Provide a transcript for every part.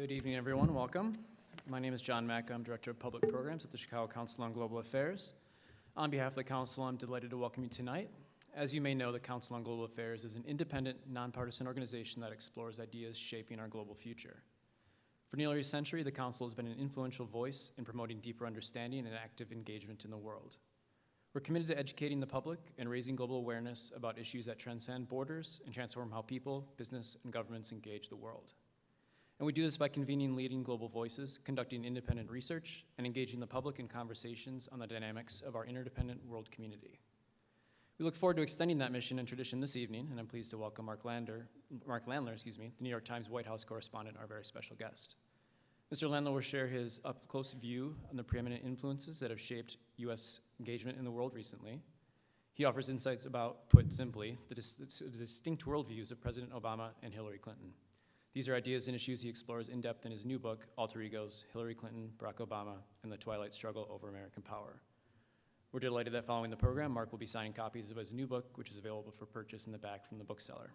Good evening, everyone. Welcome. My name is John Mack. I'm Director of Public Programs at the Chicago Council on Global Affairs. On behalf of the Council, I'm delighted to welcome you tonight. As you may know, the Council on Global Affairs is an independent, nonpartisan organization that explores ideas shaping our global future. For nearly a century, the Council has been an influential voice in promoting deeper understanding and active engagement in the world. We're committed to educating the public and raising global awareness about issues that transcend borders and transform how people, business, and governments engage the world. And we do this by convening leading global voices, conducting independent research, and engaging the public in conversations on the dynamics of our interdependent world community. We look forward to extending that mission and tradition this evening, and I'm pleased to welcome Mark Landler, the New York Times White House correspondent, our very special guest. Mr. Landler will share his up-close view on the preeminent influences that have shaped U.S. engagement in the world recently. He offers insights about, put simply, the distinct worldviews of President Obama and Hillary Clinton. These are ideas and issues he explores in depth in his new book, Alter Egos, Hillary Clinton, Barack Obama, and the Twilight Struggle Over American Power. We're delighted that following the program, Mark will be signing copies of his new book, which is available for purchase in the back from the bookseller.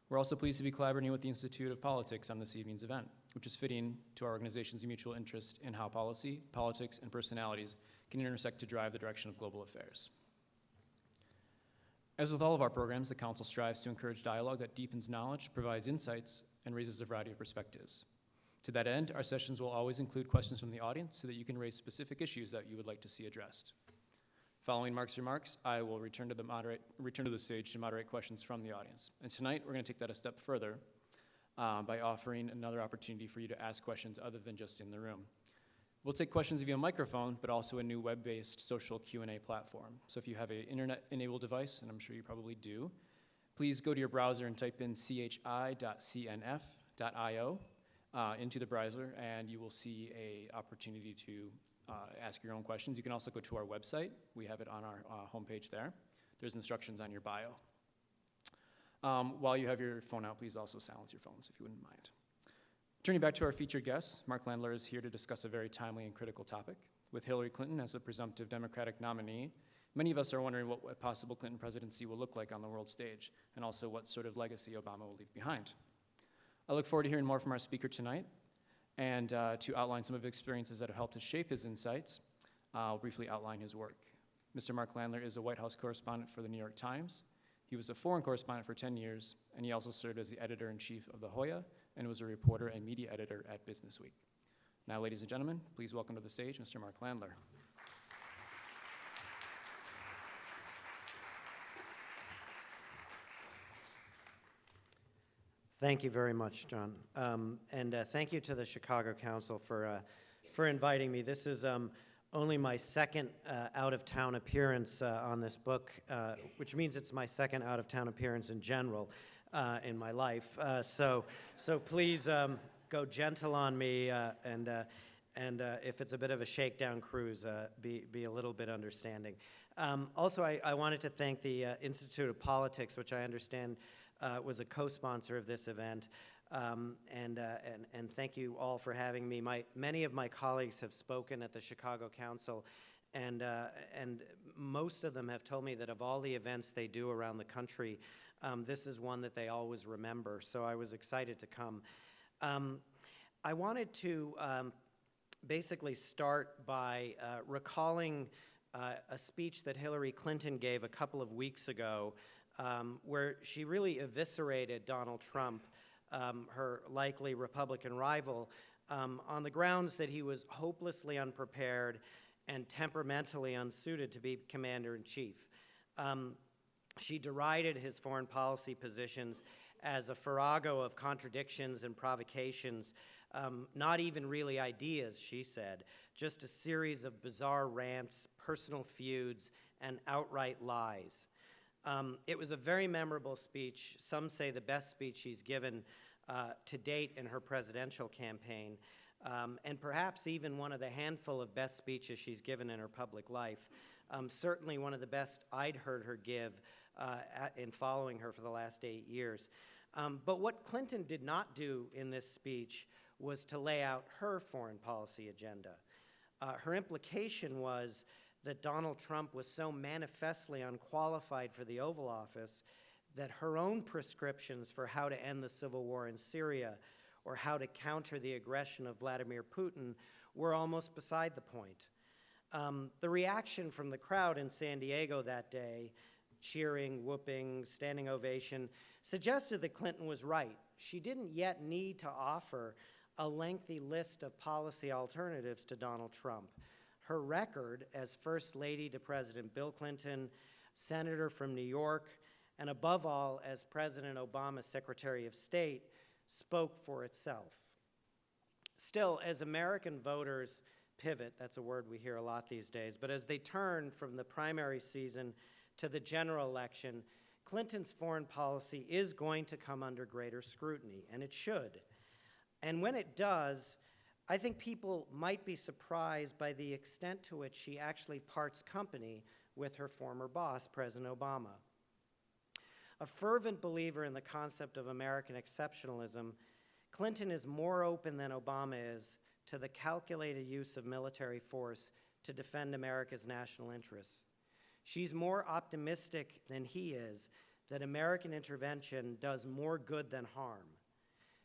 We're also pleased to be collaborating with the Institute of Politics on this evening's event, which is fitting to our organization's mutual interest in how policy, politics, and personalities can intersect to drive the direction of global affairs. As with all of our programs, the Council strives to encourage dialogue that deepens knowledge, provides insights, and raises a variety of perspectives. To that end, our sessions will always include questions from the audience so that you can raise specific issues that you would like to see addressed. Following Mark's remarks, I will return to the stage to moderate questions from the audience. And tonight, we're going to take that a step further by offering another opportunity for you to ask questions other than just in the room. We'll take questions via microphone, but also a new web-based social Q&A platform. So if you have an internet-enabled device, and I'm sure you probably do, please go to your browser and type in chi.cnf.io into the browser, and you will see an opportunity to ask your own questions. You can also go to our website. We have it on our homepage there. There's instructions on your bio. While you have your phone out, please also silence your phones if you wouldn't mind. Turning back to our featured guest, Mark Landler is here to discuss a very timely and critical topic. With Hillary Clinton as the presumptive Democratic nominee, many of us are wondering what a possible Clinton presidency will look like on the world stage, and also what sort of legacy Obama will leave behind. I look forward to hearing more from our speaker tonight, and to outline some of the experiences that have helped to shape his insights, I'll briefly outline his work. Mr. Mark Landler is a White House correspondent for the New York Times. He was a foreign correspondent for 10 years, and he also served as the editor-in-chief of The Hoya, and was a reporter and media editor at Business Week. Now, ladies and gentlemen, please welcome to the stage Mr. Mark Landler. Thank you very much, John. And thank you to the Chicago Council for inviting me. This is only my second out-of-town appearance on this book, which means it's my second out-of-town appearance in general in my life. So please go gentle on me, and if it's a bit of a shakedown cruise, be a little bit understanding. Also, I wanted to thank the Institute of Politics, which I understand was a co-sponsor of this event, and thank you all for having me. Many of my colleagues have spoken at the Chicago Council, and most of them have told me that of all the events they do around the country, this is one that they always remember, so I was excited to come. I wanted to basically start by recalling a speech that Hillary Clinton gave a couple of weeks ago, where she really eviscerated Donald Trump, her likely Republican rival, on the grounds that he was hopelessly unprepared and temperamentally unsuited to be commander-in-chief. She derided his foreign policy positions as a farrago of contradictions and provocations, not even really ideas, she said, just a series of bizarre rants, personal feuds, and outright lies. It was a very memorable speech, some say the best speech she's given to date in her presidential campaign, and perhaps even one of the handful of best speeches she's given in her public life. Certainly one of the best I'd heard her give in following her for the last 8 years. But what Clinton did not do in this speech was to lay out her foreign policy agenda. Her implication was that Donald Trump was so manifestly unqualified for the Oval Office that her own prescriptions for how to end the civil war in Syria or how to counter the aggression of Vladimir Putin were almost beside the point. The reaction from the crowd in San Diego that day, cheering, whooping, standing ovation, suggested that Clinton was right. She didn't yet need to offer a lengthy list of policy alternatives to Donald Trump. Her record as First Lady to President Bill Clinton, Senator from New York, and above all, as President Obama's Secretary of State, spoke for itself. Still, as American voters pivot, that's a word we hear a lot these days, but as they turn from the primary season to the general election, Clinton's foreign policy is going to come under greater scrutiny, and it should. And when it does, I think people might be surprised by the extent to which she actually parts company with her former boss, President Obama. A fervent believer in the concept of American exceptionalism, Clinton is more open than Obama is to the calculated use of military force to defend America's national interests. She's more optimistic than he is that American intervention does more good than harm.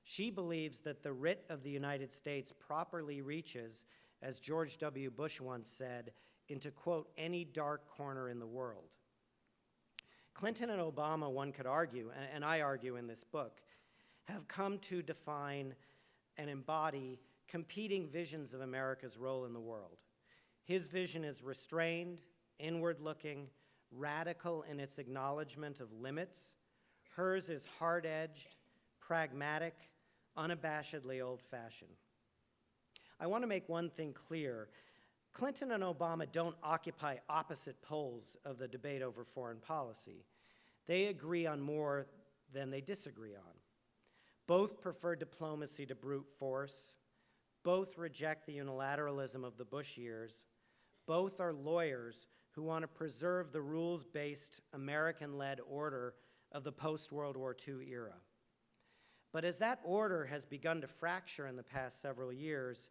She believes that the writ of the United States properly reaches, as George W. Bush once said, into, quote, any dark corner in the world. Clinton and Obama, one could argue, and I argue in this book, have come to define and embody competing visions of America's role in the world. His vision is restrained, inward-looking, radical in its acknowledgement of limits. Hers is hard-edged, pragmatic, unabashedly old-fashioned. I want to make one thing clear. Clinton and Obama don't occupy opposite poles of the debate over foreign policy. They agree on more than they disagree on. Both prefer diplomacy to brute force. Both reject the unilateralism of the Bush years. Both are lawyers who want to preserve the rules-based American-led order of the post-World War II era. But as that order has begun to fracture in the past several years,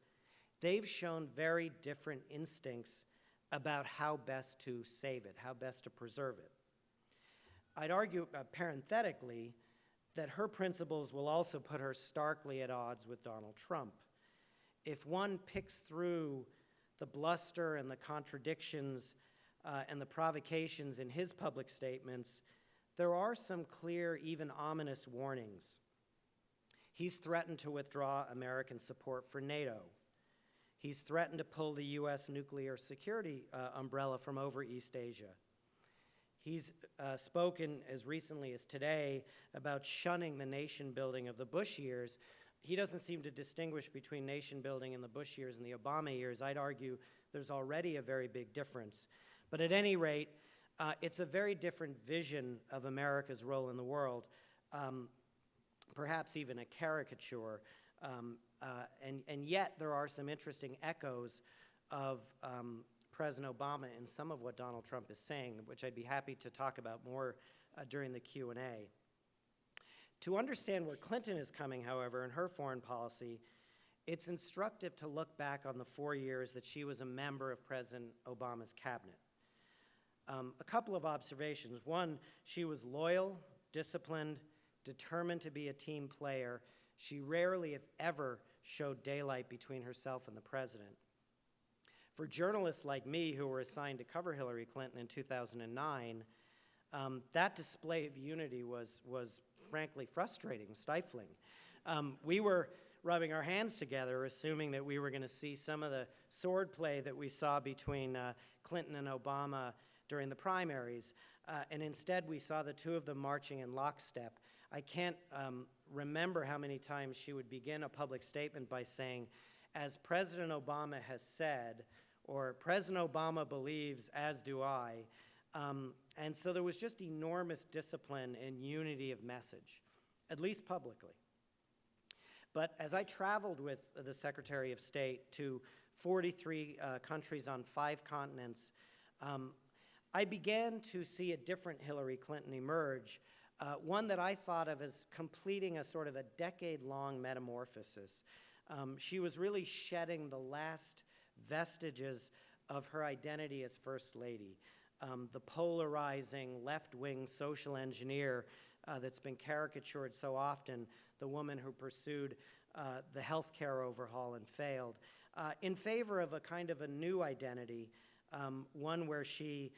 they've shown very different instincts about how best to save it, how best to preserve it. I'd argue, parenthetically, that her principles will also put her starkly at odds with Donald Trump. If one picks through the bluster and the contradictions and the provocations in his public statements, there are some clear, even ominous warnings. He's threatened to withdraw American support for NATO. He's threatened to pull the U.S. nuclear security umbrella from over East Asia. He's spoken as recently as today about shunning the nation building of the Bush years. He doesn't seem to distinguish between nation building in the Bush years and the Obama years. I'd argue there's already a very big difference. But at any rate, it's a very different vision of America's role in the world, perhaps even a caricature. And yet there are some interesting echoes of President Obama in some of what Donald Trump is saying, which I'd be happy to talk about more during the Q&A. To understand where Clinton is coming, however, in her foreign policy, it's instructive to look back on the 4 years that she was a member of President Obama's cabinet. A couple of observations. One, she was loyal, disciplined, determined to be a team player. She rarely, if ever, showed daylight between herself and the president. For journalists like me who were assigned to cover Hillary Clinton in 2009, that display of unity was frankly frustrating, stifling. We were rubbing our hands together, assuming that we were going to see some of the swordplay that we saw between Clinton and Obama during the primaries, and instead we saw the two of them marching in lockstep. I can't remember how many times she would begin a public statement by saying, as President Obama has said, or President Obama believes, as do I. And so there was just enormous discipline and unity of message, at least publicly. But as I traveled with the Secretary of State to 43 countries on 5 continents, I began to see a different Hillary Clinton emerge, one that I thought of as completing a sort of a decade-long metamorphosis. She was really shedding the last vestiges of her identity as First Lady, the polarizing left-wing social engineer that's been caricatured so often, the woman who pursued the healthcare overhaul and failed, in favor of a kind of a new identity, one where she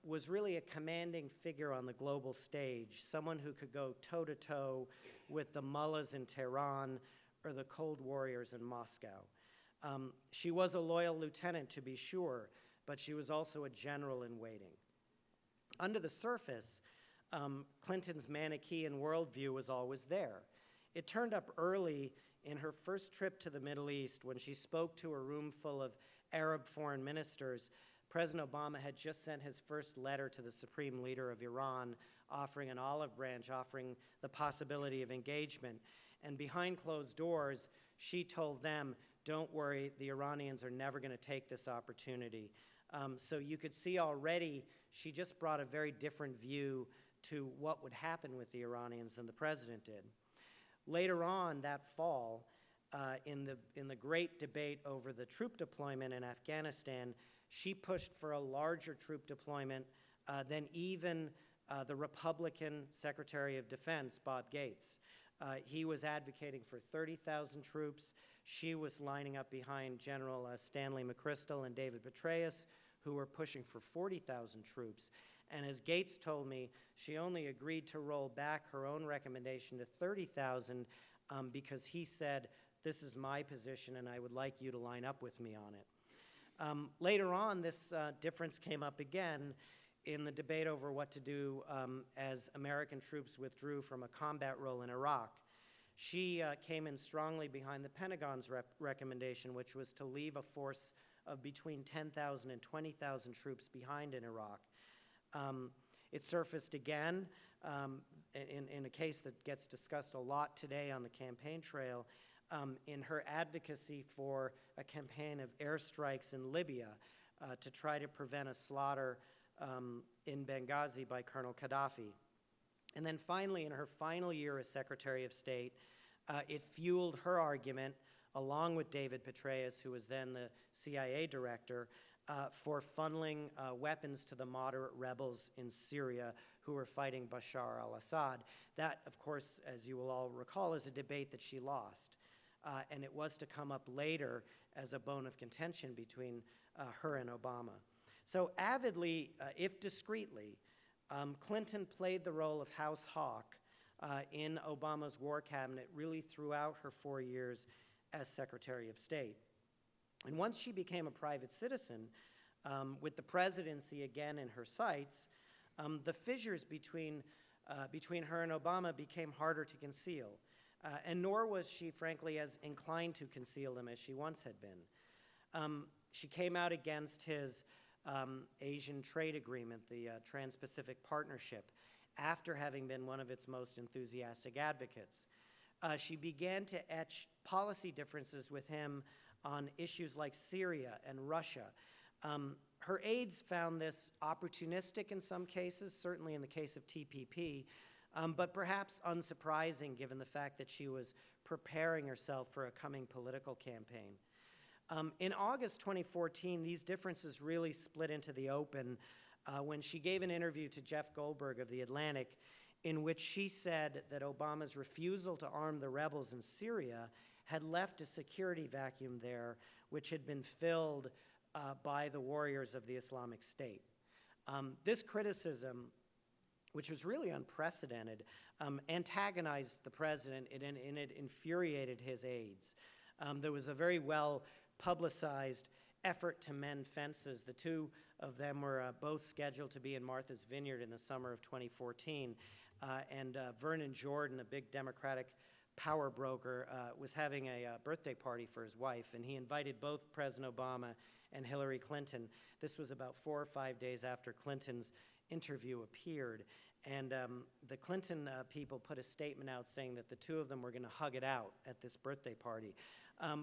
was really a commanding figure on the global stage, someone who could go toe-to-toe with the mullahs in Tehran or the cold warriors in Moscow. She was a loyal lieutenant, to be sure, but she was also a general in waiting. Under the surface, Clinton's Manichaean worldview was always there. It turned up early in her first trip to the Middle East when she spoke to a room full of Arab foreign ministers. President Obama had just sent his first letter to the supreme leader of Iran, offering an olive branch, offering the possibility of engagement. And behind closed doors, she told them, don't worry, the Iranians are never going to take this opportunity. So you could see already she just brought a very different view to what would happen with the Iranians than the president did. Later on that fall, in the great debate over the troop deployment in Afghanistan, she pushed for a larger troop deployment than even the Republican Secretary of Defense, Bob Gates. He was advocating for 30,000 troops. She was lining up behind General Stanley McChrystal and David Petraeus, who were pushing for 40,000 troops. And as Gates told me, she only agreed to roll back her own recommendation to 30,000 because he said, this is my position and I would like you to line up with me on it. Later on, this difference came up again in the debate over what to do as American troops withdrew from a combat role in Iraq. She came in strongly behind the Pentagon's recommendation, which was to leave a force of between 10,000 and 20,000 troops behind in Iraq. It surfaced again in a case that gets discussed a lot today on the campaign trail in her advocacy for a campaign of airstrikes in Libya to try to prevent a slaughter in Benghazi by Colonel Gaddafi. And then finally, in her final year as Secretary of State, it fueled her argument, along with David Petraeus, who was then the CIA director, for funneling weapons to the moderate rebels in Syria who were fighting Bashar al-Assad. That, of course, as you will all recall, is a debate that she lost. And it was to come up later as a bone of contention between her and Obama. So avidly, if discreetly, Clinton played the role of House Hawk in Obama's war cabinet really throughout her 4 years as Secretary of State. And once she became a private citizen, with the presidency again in her sights, the fissures between her and Obama became harder to conceal. And nor was she, frankly, as inclined to conceal them as she once had been. She came out against his Asian trade agreement, the Trans-Pacific Partnership, after having been one of its most enthusiastic advocates. She began to etch policy differences with him on issues like Syria and Russia. Her aides found this opportunistic in some cases, certainly in the case of TPP, but perhaps unsurprising given the fact that she was preparing herself for a coming political campaign. In August 2014, these differences really split into the open when she gave an interview to Jeff Goldberg of The Atlantic, in which she said that Obama's refusal to arm the rebels in Syria had left a security vacuum there, which had been filled by the warriors of the Islamic State. This criticism, which was really unprecedented, antagonized the president and it infuriated his aides. There was a very well-publicized effort to mend fences. The two of them were both scheduled to be in Martha's Vineyard in the summer of 2014, and Vernon Jordan, a big Democratic power broker, was having a birthday party for his wife, and he invited both President Obama and Hillary Clinton. This was about 4 or 5 days after Clinton's interview appeared, and the Clinton people put a statement out saying that the two of them were going to hug it out at this birthday party.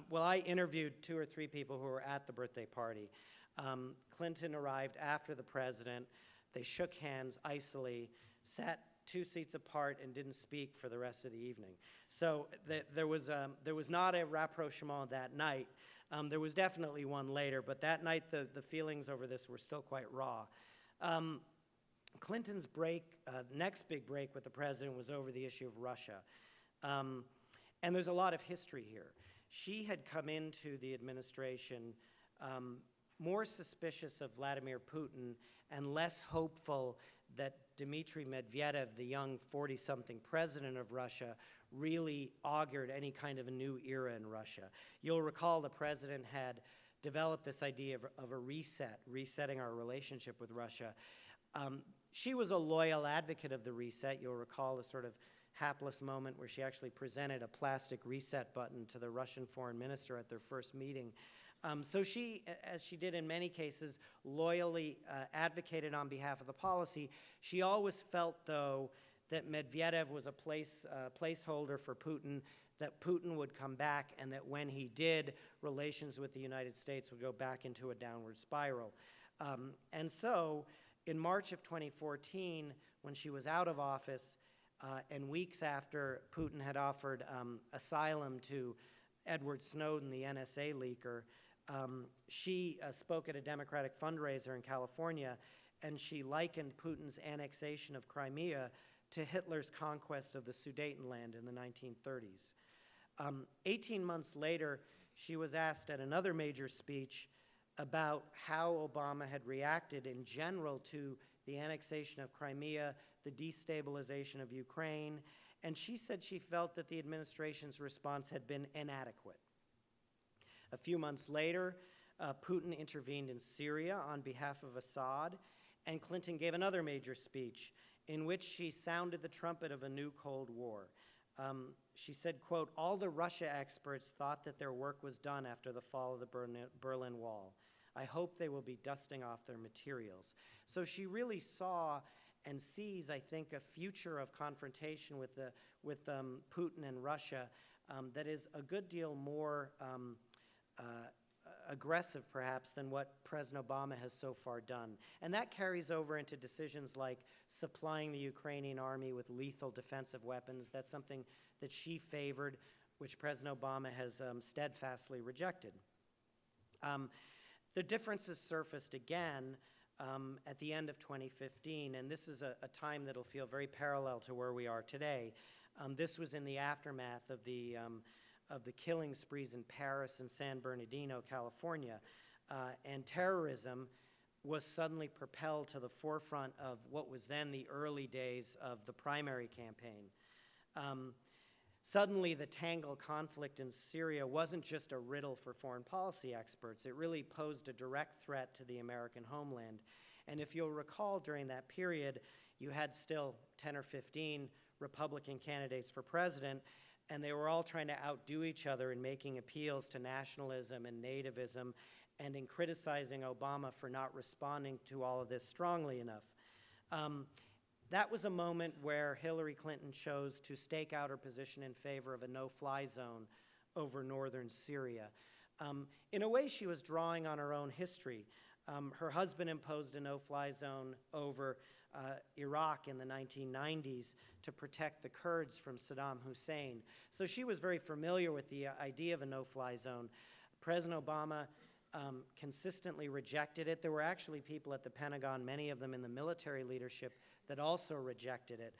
Well, I interviewed 2 or 3 people who were at the birthday party. Clinton arrived after the president. They shook hands icily, sat 2 seats apart, and didn't speak for the rest of the evening. So there was not a rapprochement that night. There was definitely one later, but that night the feelings over this were still quite raw. Clinton's next big break with the president was over the issue of Russia. And there's a lot of history here. She had come into the administration more suspicious of Vladimir Putin and less hopeful that Dmitry Medvedev, the young 40-something president of Russia, really augured any kind of a new era in Russia. You'll recall the president had developed this idea of a resetting our relationship with Russia. She was a loyal advocate of the reset. You'll recall a sort of hapless moment where she actually presented a plastic reset button to the Russian foreign minister at their first meeting. So she, as she did in many cases, loyally advocated on behalf of the policy. She always felt, though, that Medvedev was a placeholder for Putin, that Putin would come back, and that when he did, relations with the United States would go back into a downward spiral. And so, in March of 2014, when she was out of office, and weeks after Putin had offered asylum to Edward Snowden, the NSA leaker, she spoke at a Democratic fundraiser in California, and she likened Putin's annexation of Crimea to Hitler's conquest of the Sudetenland in the 1930s. 18 months later, she was asked at another major speech about how Obama had reacted in general to the annexation of Crimea, the destabilization of Ukraine, and she said she felt that the administration's response had been inadequate. A few months later, Putin intervened in Syria on behalf of Assad, and Clinton gave another major speech in which she sounded the trumpet of a new Cold War. She said, quote, "All the Russia experts thought that their work was done after the fall of the Berlin Wall. I hope they will be dusting off their materials." So she really saw and sees, I think, a future of confrontation with Putin and Russia that is a good deal more aggressive, perhaps, than what President Obama has so far done. And that carries over into decisions like supplying the Ukrainian army with lethal defensive weapons. That's something that she favored, which President Obama has steadfastly rejected. The differences surfaced again at the end of 2015, and this is a time that'll feel very parallel to where we are today. This was in the aftermath of the killing sprees in Paris and San Bernardino, California, and terrorism was suddenly propelled to the forefront of what was then the early days of the primary campaign. Suddenly, the tangled conflict in Syria wasn't just a riddle for foreign policy experts. It really posed a direct threat to the American homeland. And if you'll recall, during that period, you had still 10 or 15 Republican candidates for president, and they were all trying to outdo each other in making appeals to nationalism and nativism and in criticizing Obama for not responding to all of this strongly enough. That was a moment where Hillary Clinton chose to stake out her position in favor of a no-fly zone over northern Syria. In a way, she was drawing on her own history. Her husband imposed a no-fly zone over Iraq in the 1990s to protect the Kurds from Saddam Hussein. So she was very familiar with the idea of a no-fly zone. President Obama consistently rejected it. There were actually people at the Pentagon, many of them in the military leadership, that also rejected it.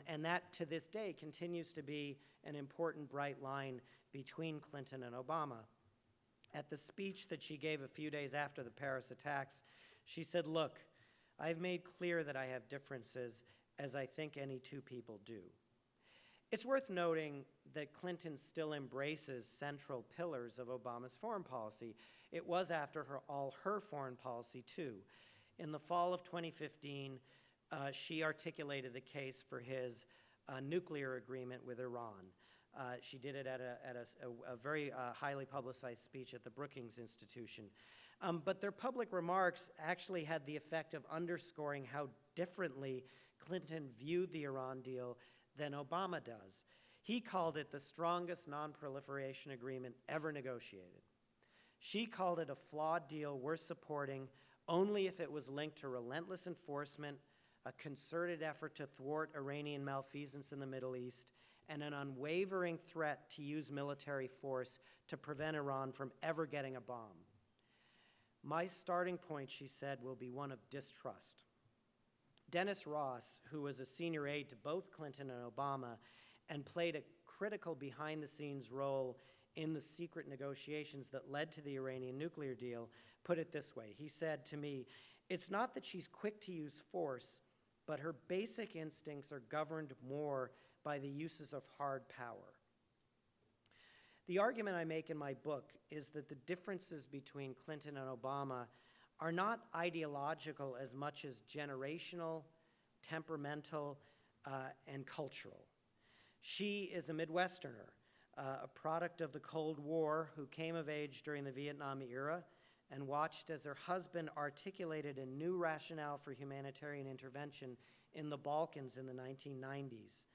And that, to this day, continues to be an important bright line between Clinton and Obama. At the speech that she gave a few days after the Paris attacks, she said, "Look, I've made clear that I have differences, as I think any two people do." It's worth noting that Clinton still embraces central pillars of Obama's foreign policy. It was, after all, her foreign policy, too. In the fall of 2015, she articulated the case for his nuclear agreement with Iran. She did it at a very highly publicized speech at the Brookings Institution. But their public remarks actually had the effect of underscoring how differently Clinton viewed the Iran deal than Obama does. He called it the strongest non-proliferation agreement ever negotiated. She called it a flawed deal worth supporting only if it was linked to relentless enforcement, a concerted effort to thwart Iranian malfeasance in the Middle East, and an unwavering threat to use military force to prevent Iran from ever getting a bomb. My starting point, she said, will be one of distrust. Dennis Ross, who was a senior aide to both Clinton and Obama and played a critical behind-the-scenes role in the secret negotiations that led to the Iranian nuclear deal, put it this way. He said to me, "It's not that she's quick to use force, but her basic instincts are governed more by the uses of hard power." The argument I make in my book is that the differences between Clinton and Obama are not ideological as much as generational, temperamental, and cultural. She is a Midwesterner, a product of the Cold War, who came of age during the Vietnam era and watched as her husband articulated a new rationale for humanitarian intervention in the Balkans in the 1990s.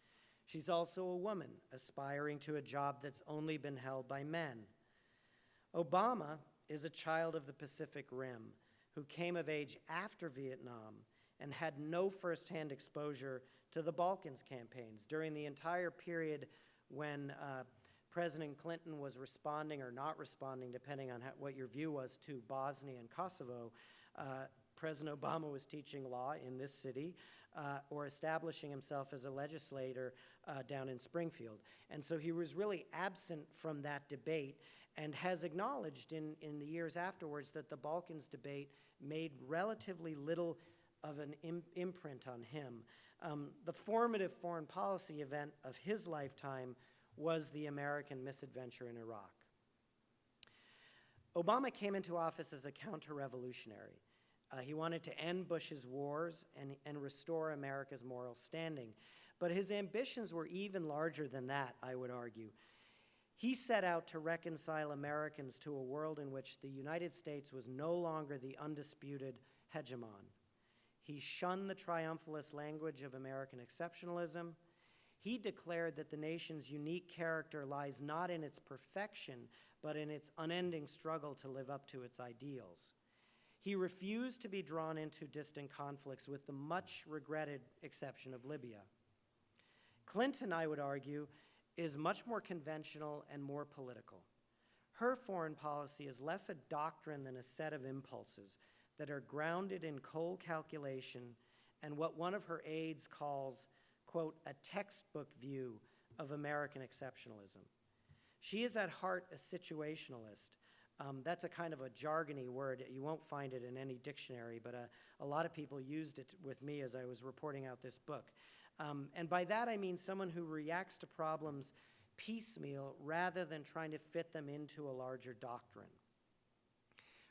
She's also a woman aspiring to a job that's only been held by men. Obama is a child of the Pacific Rim who came of age after Vietnam and had no firsthand exposure to the Balkans campaigns. During the entire period when President Clinton was responding or not responding, depending on what your view was, to Bosnia and Kosovo, President Obama was teaching law in this city or establishing himself as a legislator down in Springfield. And so he was really absent from that debate and has acknowledged in the years afterwards that the Balkans debate made relatively little of an imprint on him. The formative foreign policy event of his lifetime was the American misadventure in Iraq. Obama came into office as a counter-revolutionary. He wanted to end Bush's wars and restore America's moral standing. But his ambitions were even larger than that, I would argue. He set out to reconcile Americans to a world in which the United States was no longer the undisputed hegemon. He shunned the triumphalist language of American exceptionalism. He declared that the nation's unique character lies not in its perfection, but in its unending struggle to live up to its ideals. He refused to be drawn into distant conflicts, with the much regretted exception of Libya. Clinton, I would argue, is much more conventional and more political. Her foreign policy is less a doctrine than a set of impulses that are grounded in cold calculation and what one of her aides calls, quote, a textbook view of American exceptionalism. She is at heart a situationalist. That's a kind of a jargony word. You won't find it in any dictionary, but a lot of people used it with me as I was reporting out this book. And by that I mean someone who reacts to problems piecemeal rather than trying to fit them into a larger doctrine.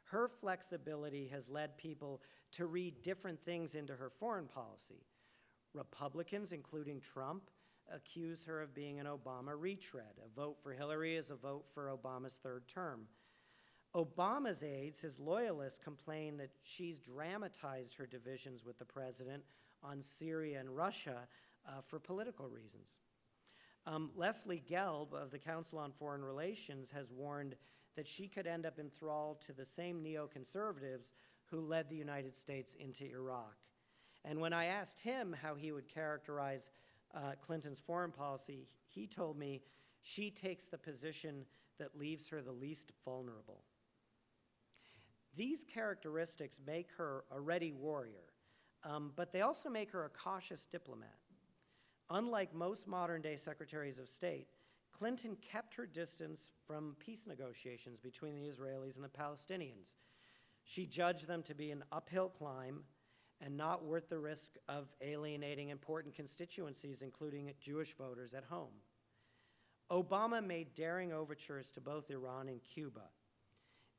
Her flexibility has led people to read different things into her foreign policy. Republicans, including Trump, accuse her of being an Obama retread. A vote for Hillary is a vote for Obama's third term. Obama's aides, his loyalists, complain that she's dramatized her divisions with the president on Syria and Russia for political reasons. Leslie Gelb of the Council on Foreign Relations has warned that she could end up enthralled to the same neoconservatives who led the United States into Iraq. And when I asked him how he would characterize Clinton's foreign policy, he told me she takes the position that leaves her the least vulnerable. These characteristics make her a ready warrior, but they also make her a cautious diplomat. Unlike most modern-day secretaries of state, Clinton kept her distance from peace negotiations between the Israelis and the Palestinians. She judged them to be an uphill climb and not worth the risk of alienating important constituencies, including Jewish voters at home. Obama made daring overtures to both Iran and Cuba.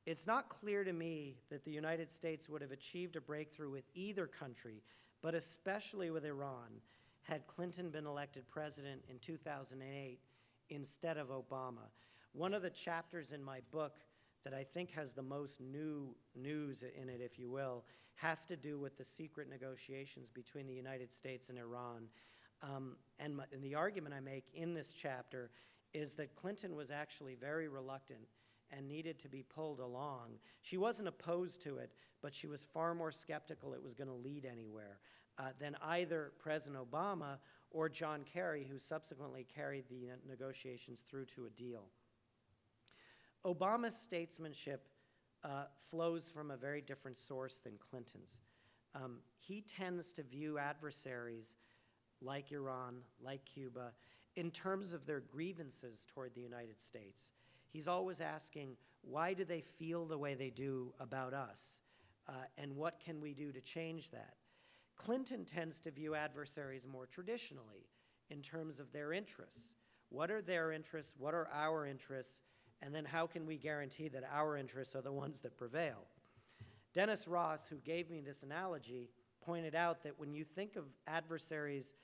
It's not clear to me that the United States would have achieved a breakthrough with either country, but especially with Iran, had Clinton been elected president in 2008 instead of Obama. One of the chapters in my book that I think has the most new news in it, if you will, has to do with the secret negotiations between the United States and Iran. And the argument I make in this chapter is that Clinton was actually very reluctant and needed to be pulled along. She wasn't opposed to it, but she was far more skeptical it was going to lead anywhere than either President Obama or John Kerry, who subsequently carried the negotiations through to a deal. Obama's statesmanship flows from a very different source than Clinton's. He tends to view adversaries like Iran, like Cuba, in terms of their grievances toward the United States. He's always asking, why do they feel the way they do about us? And what can we do to change that? Clinton tends to view adversaries more traditionally in terms of their interests. What are their interests? What are our interests? And then how can we guarantee that our interests are the ones that prevail? Dennis Ross, who gave me this analogy, pointed out that when you think of adversaries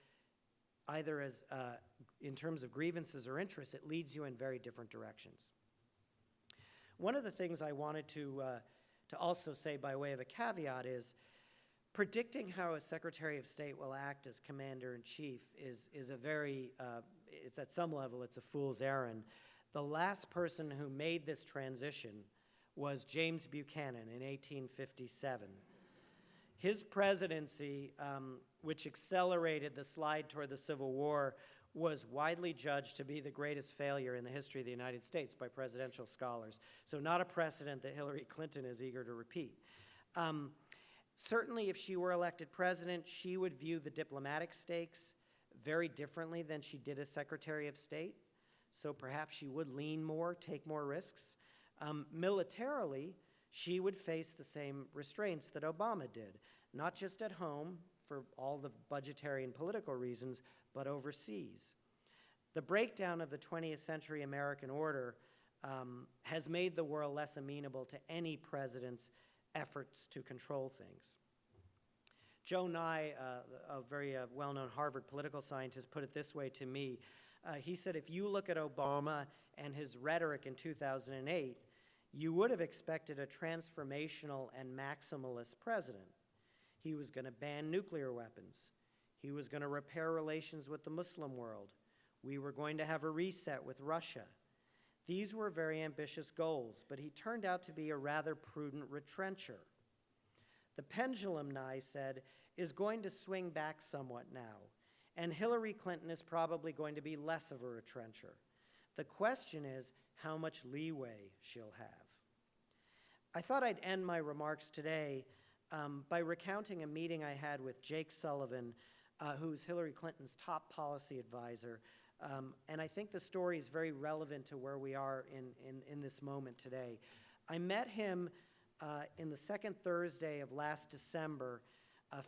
either as in terms of grievances or interests, it leads you in very different directions. One of the things I wanted to also say by way of a caveat is predicting how a Secretary of State will act as Commander-in-Chief is a very, it's at some level, it's a fool's errand. The last person who made this transition was James Buchanan in 1857. His presidency, which accelerated the slide toward the Civil War, was widely judged to be the greatest failure in the history of the United States by presidential scholars. So not a precedent that Hillary Clinton is eager to repeat. Certainly, if she were elected president, she would view the diplomatic stakes very differently than she did as Secretary of State. So perhaps she would lean more, take more risks. Militarily, she would face the same restraints that Obama did, not just at home for all the budgetary and political reasons, but overseas. The breakdown of the 20th century American order has made the world less amenable to any president's efforts to control things. Joe Nye, a very well-known Harvard political scientist, put it this way to me. He said, if you look at Obama and his rhetoric in 2008, you would have expected a transformational and maximalist president. He was going to ban nuclear weapons. He was going to repair relations with the Muslim world. We were going to have a reset with Russia. These were very ambitious goals, but he turned out to be a rather prudent retrencher. The pendulum, Nye said, is going to swing back somewhat now, and Hillary Clinton is probably going to be less of a retrencher. The question is how much leeway she'll have. I thought I'd end my remarks today by recounting a meeting I had with Jake Sullivan, who's Hillary Clinton's top policy advisor. And I think the story is very relevant to where we are in this moment today. I met him in the second Thursday of last December,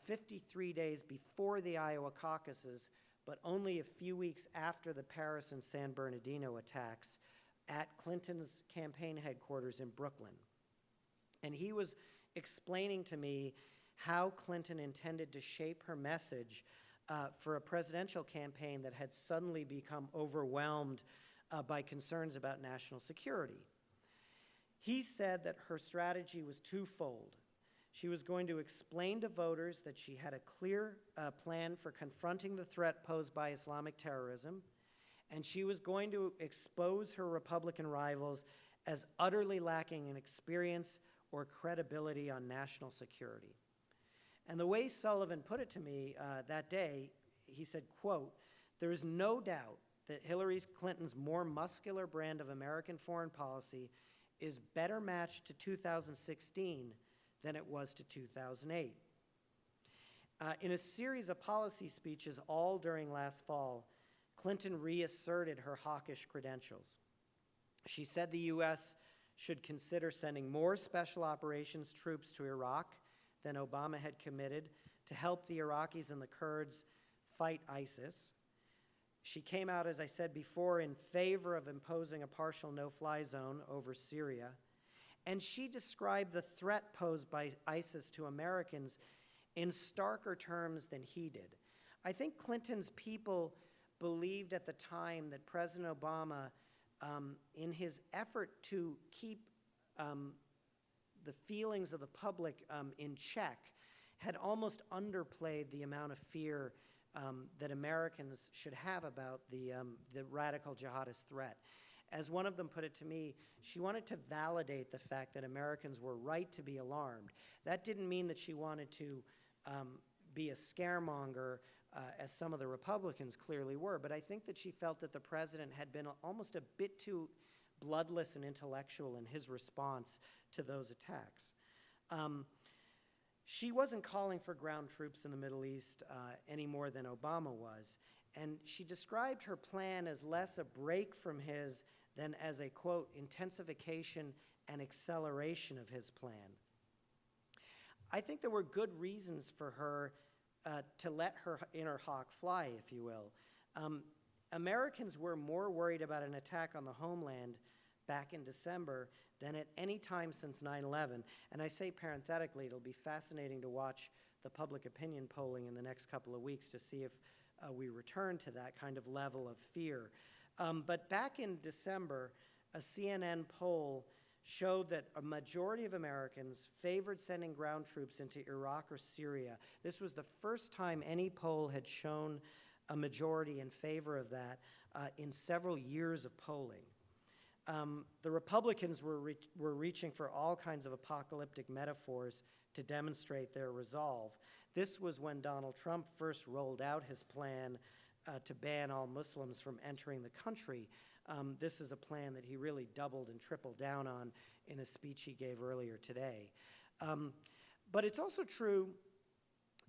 53 days before the Iowa caucuses, but only a few weeks after the Paris and San Bernardino attacks at Clinton's campaign headquarters in Brooklyn. And he was explaining to me how Clinton intended to shape her message for a presidential campaign that had suddenly become overwhelmed by concerns about national security. He said that her strategy was twofold. She was going to explain to voters that she had a clear plan for confronting the threat posed by Islamic terrorism, and she was going to expose her Republican rivals as utterly lacking in experience or credibility on national security. And the way Sullivan put it to me that day, he said, quote, "There is no doubt that Hillary Clinton's more muscular brand of American foreign policy is better matched to 2016 than it was to 2008. In a series of policy speeches all during last fall, Clinton reasserted her hawkish credentials. She said the U.S. should consider sending more special operations troops to Iraq than Obama had committed to help the Iraqis and the Kurds fight ISIS. She came out, as I said before, in favor of imposing a partial no-fly zone over Syria. And she described the threat posed by ISIS to Americans in starker terms than he did. I think Clinton's people believed at the time that President Obama, in his effort to keep the feelings of the public in check, had almost underplayed the amount of fear that Americans should have about the radical jihadist threat. As one of them put it to me, she wanted to validate the fact that Americans were right to be alarmed. That didn't mean that she wanted to be a scaremonger, as some of the Republicans clearly were, but I think that she felt that the president had been almost a bit too bloodless and intellectual in his response to those attacks. She wasn't calling for ground troops in the Middle East any more than Obama was. And she described her plan as less a break from his than as a, quote, intensification and acceleration of his plan. I think there were good reasons for her to let her inner hawk fly, if you will. Americans were more worried about an attack on the homeland back in December than at any time since 9/11. And I say parenthetically, it'll be fascinating to watch the public opinion polling in the next couple of weeks to see if we return to that kind of level of fear. But back in December, a CNN poll showed that a majority of Americans favored sending ground troops into Iraq or Syria. This was the first time any poll had shown a majority in favor of that in several years of polling. The Republicans were reaching for all kinds of apocalyptic metaphors to demonstrate their resolve. This was when Donald Trump first rolled out his plan to ban all Muslims from entering the country. This is a plan that he really doubled and tripled down on in a speech he gave earlier today. But it's also true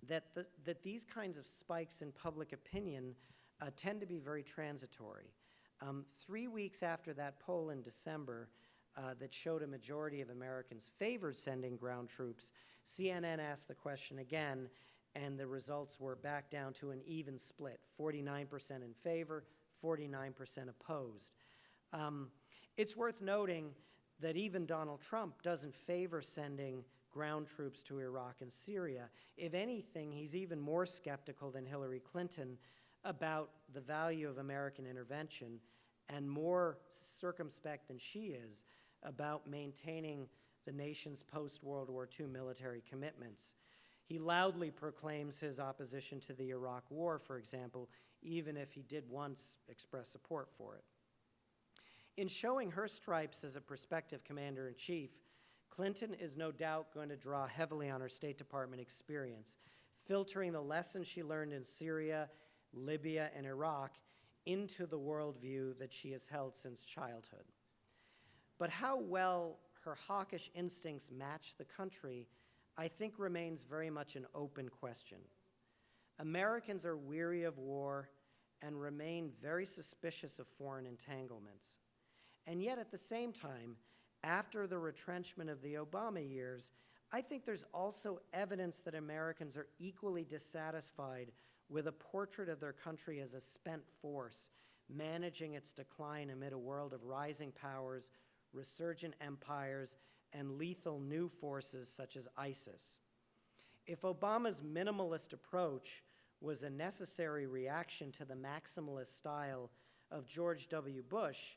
that these kinds of spikes in public opinion tend to be very transitory. 3 weeks after that poll in December that showed a majority of Americans favored sending ground troops, CNN asked the question again, and the results were back down to an even split, 49% in favor, 49% opposed. It's worth noting that even Donald Trump doesn't favor sending ground troops to Iraq and Syria. If anything, he's even more skeptical than Hillary Clinton about the value of American intervention and more circumspect than she is about maintaining the nation's post-World War II military commitments. He loudly proclaims his opposition to the Iraq War, for example, even if he did once express support for it. In showing her stripes as a prospective commander-in-chief, Clinton is no doubt going to draw heavily on her State Department experience, filtering the lessons she learned in Syria, Libya, and Iraq into the worldview that she has held since childhood. But how well her hawkish instincts match the country, I think, remains very much an open question. Americans are weary of war and remain very suspicious of foreign entanglements. And yet, at the same time, after the retrenchment of the Obama years, I think there's also evidence that Americans are equally dissatisfied with a portrait of their country as a spent force, managing its decline amid a world of rising powers, resurgent empires, and lethal new forces such as ISIS. If Obama's minimalist approach was a necessary reaction to the maximalist style of George W. Bush,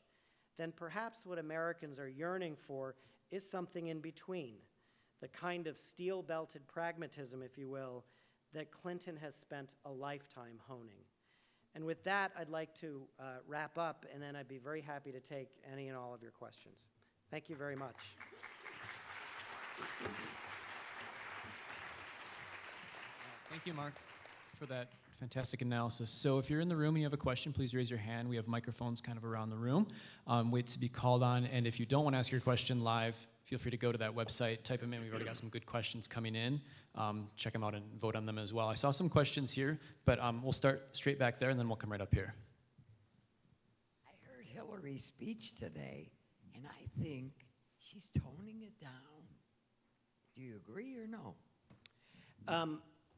then perhaps what Americans are yearning for is something in between, the kind of steel-belted pragmatism, if you will, that Clinton has spent a lifetime honing. And with that, I'd like to wrap up, and then I'd be very happy to take any and all of your questions. Thank you very much. Thank you, Mark, for that fantastic analysis. So if you're in the room and you have a question, please raise your hand. We have microphones kind of around the room. Wait to be called on. And if you don't want to ask your question live, feel free to go to that website, type them in. We've already got some good questions coming in. Check them out and vote on them as well. I saw some questions here, but we'll start straight back there, and then we'll come right up here. I heard Hillary's speech today, and I think she's toning it down. Do you agree or no?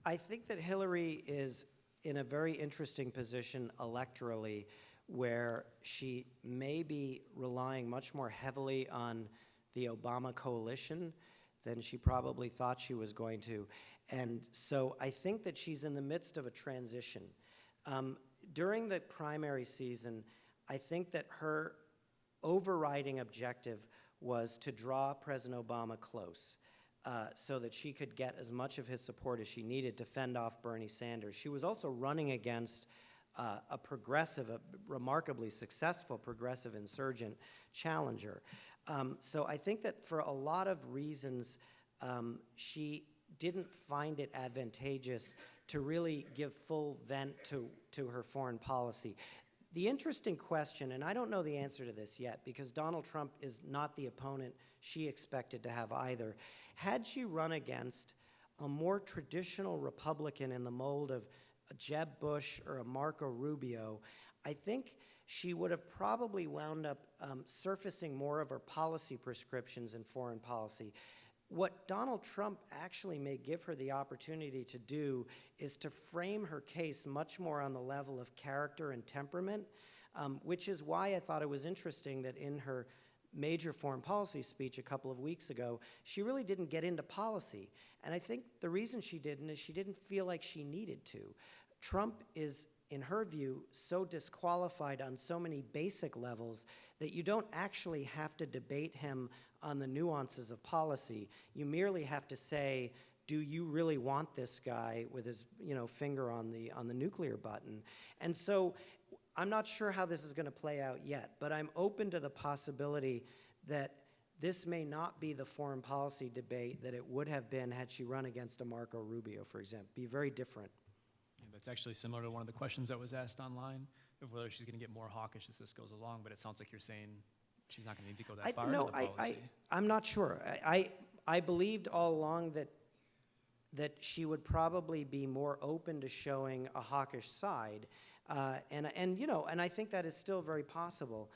I think that Hillary is in a very interesting position electorally where she may be relying much more heavily on the Obama coalition than she probably thought she was going to. And so I think that she's in the midst of a transition. During the primary season, I think that her overriding objective was to draw President Obama close. So that she could get as much of his support as she needed to fend off Bernie Sanders. She was also running against a progressive, a remarkably successful progressive insurgent challenger. So I think that for a lot of reasons, she didn't find it advantageous to really give full vent to her foreign policy. The interesting question, and I don't know the answer to this yet because Donald Trump is not the opponent she expected to have either. Had she run against a more traditional Republican in the mold of a Jeb Bush or a Marco Rubio, I think she would have probably wound up surfacing more of her policy prescriptions in foreign policy. What Donald Trump actually may give her the opportunity to do is to frame her case much more on the level of character and temperament, which is why I thought it was interesting that in her major foreign policy speech a couple of weeks ago, she really didn't get into policy. And I think the reason she didn't is she didn't feel like she needed to. Trump is, in her view, so disqualified on so many basic levels that you don't actually have to debate him on the nuances of policy. You merely have to say, do you really want this guy with his finger on the nuclear button? And so I'm not sure how this is going to play out yet, but I'm open to the possibility that this may not be the foreign policy debate that it would have been had she run against a Marco Rubio, for example. Be very different. Yeah, that's actually similar to one of the questions that was asked online of whether she's going to get more hawkish as this goes along, but it sounds like you're saying she's not going to need to go that far into the policy. I'm not sure. I believed all along that she would probably be more open to showing a hawkish side, and I think that is still very possible.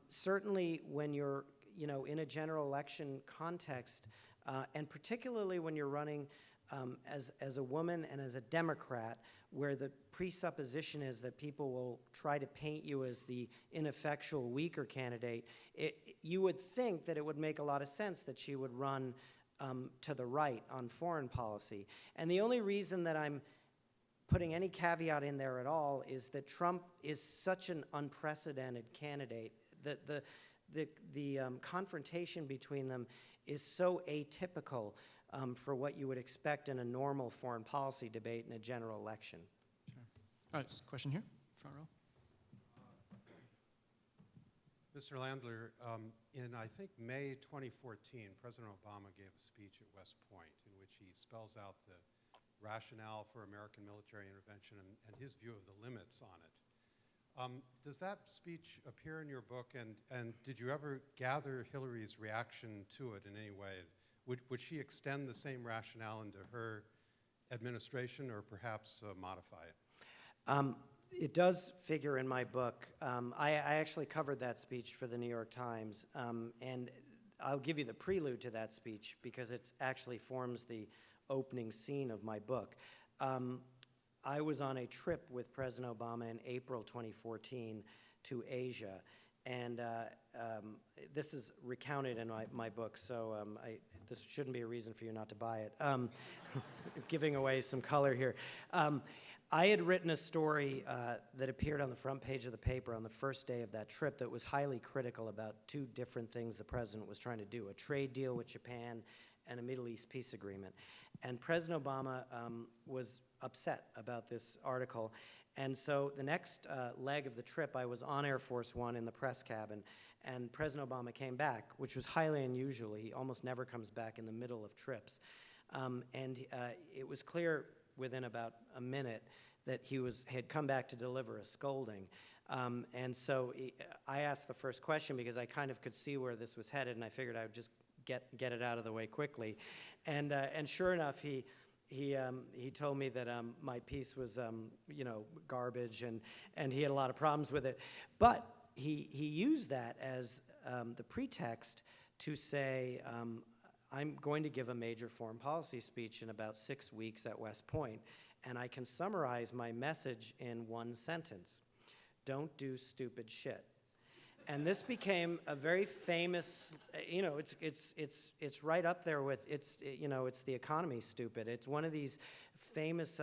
Certainly, when you're in a general election context, and particularly when you're running as a woman and as a Democrat, where the presupposition is that people will try to paint you as the ineffectual, weaker candidate, you would think that it would make a lot of sense that she would run to the right on foreign policy. And the only reason that I'm putting any caveat in there at all is that Trump is such an unprecedented candidate that the confrontation between them is so atypical for what you would expect in a normal foreign policy debate in a general election. Sure. All right, question here, front row. Mr. Landler, in I think May 2014, President Obama gave a speech at West Point in which he spells out the rationale for American military intervention and his view of the limits on it. Does that speech appear in your book, and did you ever gather Hillary's reaction to it in any way? Would she extend the same rationale into her administration or perhaps modify it? It does figure in my book. I actually covered that speech for the New York Times, and I'll give you the prelude to that speech because it actually forms the opening scene of my book. I was on a trip with President Obama in April 2014 to Asia, and this is recounted in my book, so this shouldn't be a reason for you not to buy it. Giving away some color here. I had written a story that appeared on the front page of the paper on the first day of that trip that was highly critical about two different things the president was trying to do, a trade deal with Japan and a Middle East peace agreement. And President Obama was upset about this article. And so the next leg of the trip, I was on Air Force One in the press cabin, and President Obama came back, which was highly unusual. He almost never comes back in the middle of trips. And it was clear within about a minute that he had come back to deliver a scolding. And so I asked the first question because I kind of could see where this was headed, and I figured I would just get it out of the way quickly. And sure enough, he told me that my piece was garbage, and he had a lot of problems with it. But he used that as the pretext to say, I'm going to give a major foreign policy speech in about 6 weeks at West Point, and I can summarize my message in one sentence: don't do stupid shit. And this became a very famous, it's right up there with, it's the economy stupid. It's one of these famous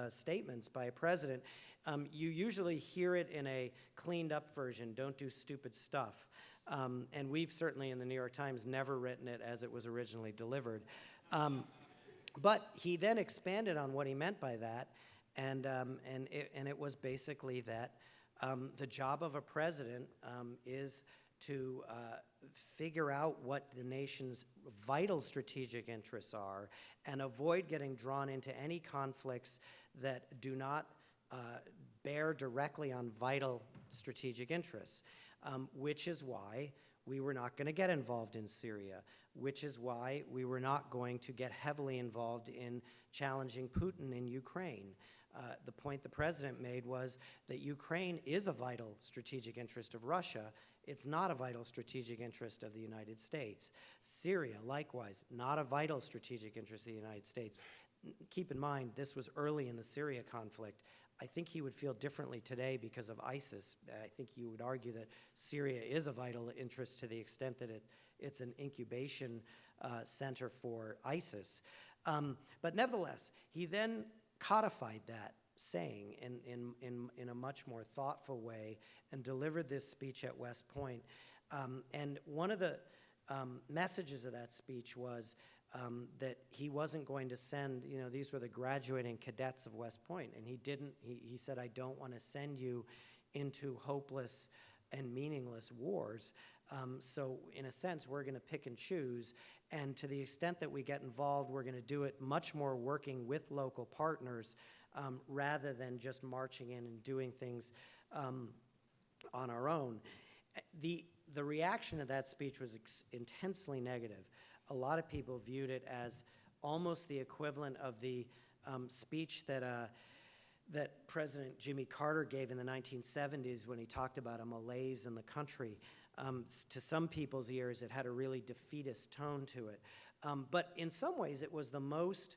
statements by a president. You usually hear it in a cleaned up version, don't do stupid stuff. And we've certainly in the New York Times never written it as it was originally delivered. But he then expanded on what he meant by that, and it was basically that the job of a president is to figure out what the nation's vital strategic interests are and avoid getting drawn into any conflicts that do not bear directly on vital strategic interests, which is why we were not going to get involved in Syria, which is why we were not going to get heavily involved in challenging Putin in Ukraine, The point the president made was that Ukraine is a vital strategic interest of Russia. It's not a vital strategic interest of the United States. Syria, likewise, not a vital strategic interest of the United States. Keep in mind, this was early in the Syria conflict. I think he would feel differently today because of ISIS. I think you would argue that Syria is a vital interest to the extent that it's an incubation center for ISIS. But nevertheless, he then codified that saying in a much more thoughtful way and delivered this speech at West Point. And one of the messages of that speech was that he wasn't going to send, these were the graduating cadets of West Point, and he said, I don't want to send you into hopeless and meaningless wars. So in a sense, we're going to pick and choose, and to the extent that we get involved, we're going to do it much more working with local partners rather than just marching in and doing things on our own. The reaction to that speech was intensely negative. A lot of people viewed it as almost the equivalent of the speech that President Jimmy Carter gave in the 1970s when he talked about a malaise in the country. To some people's ears, it had a really defeatist tone to it. But in some ways, it was the most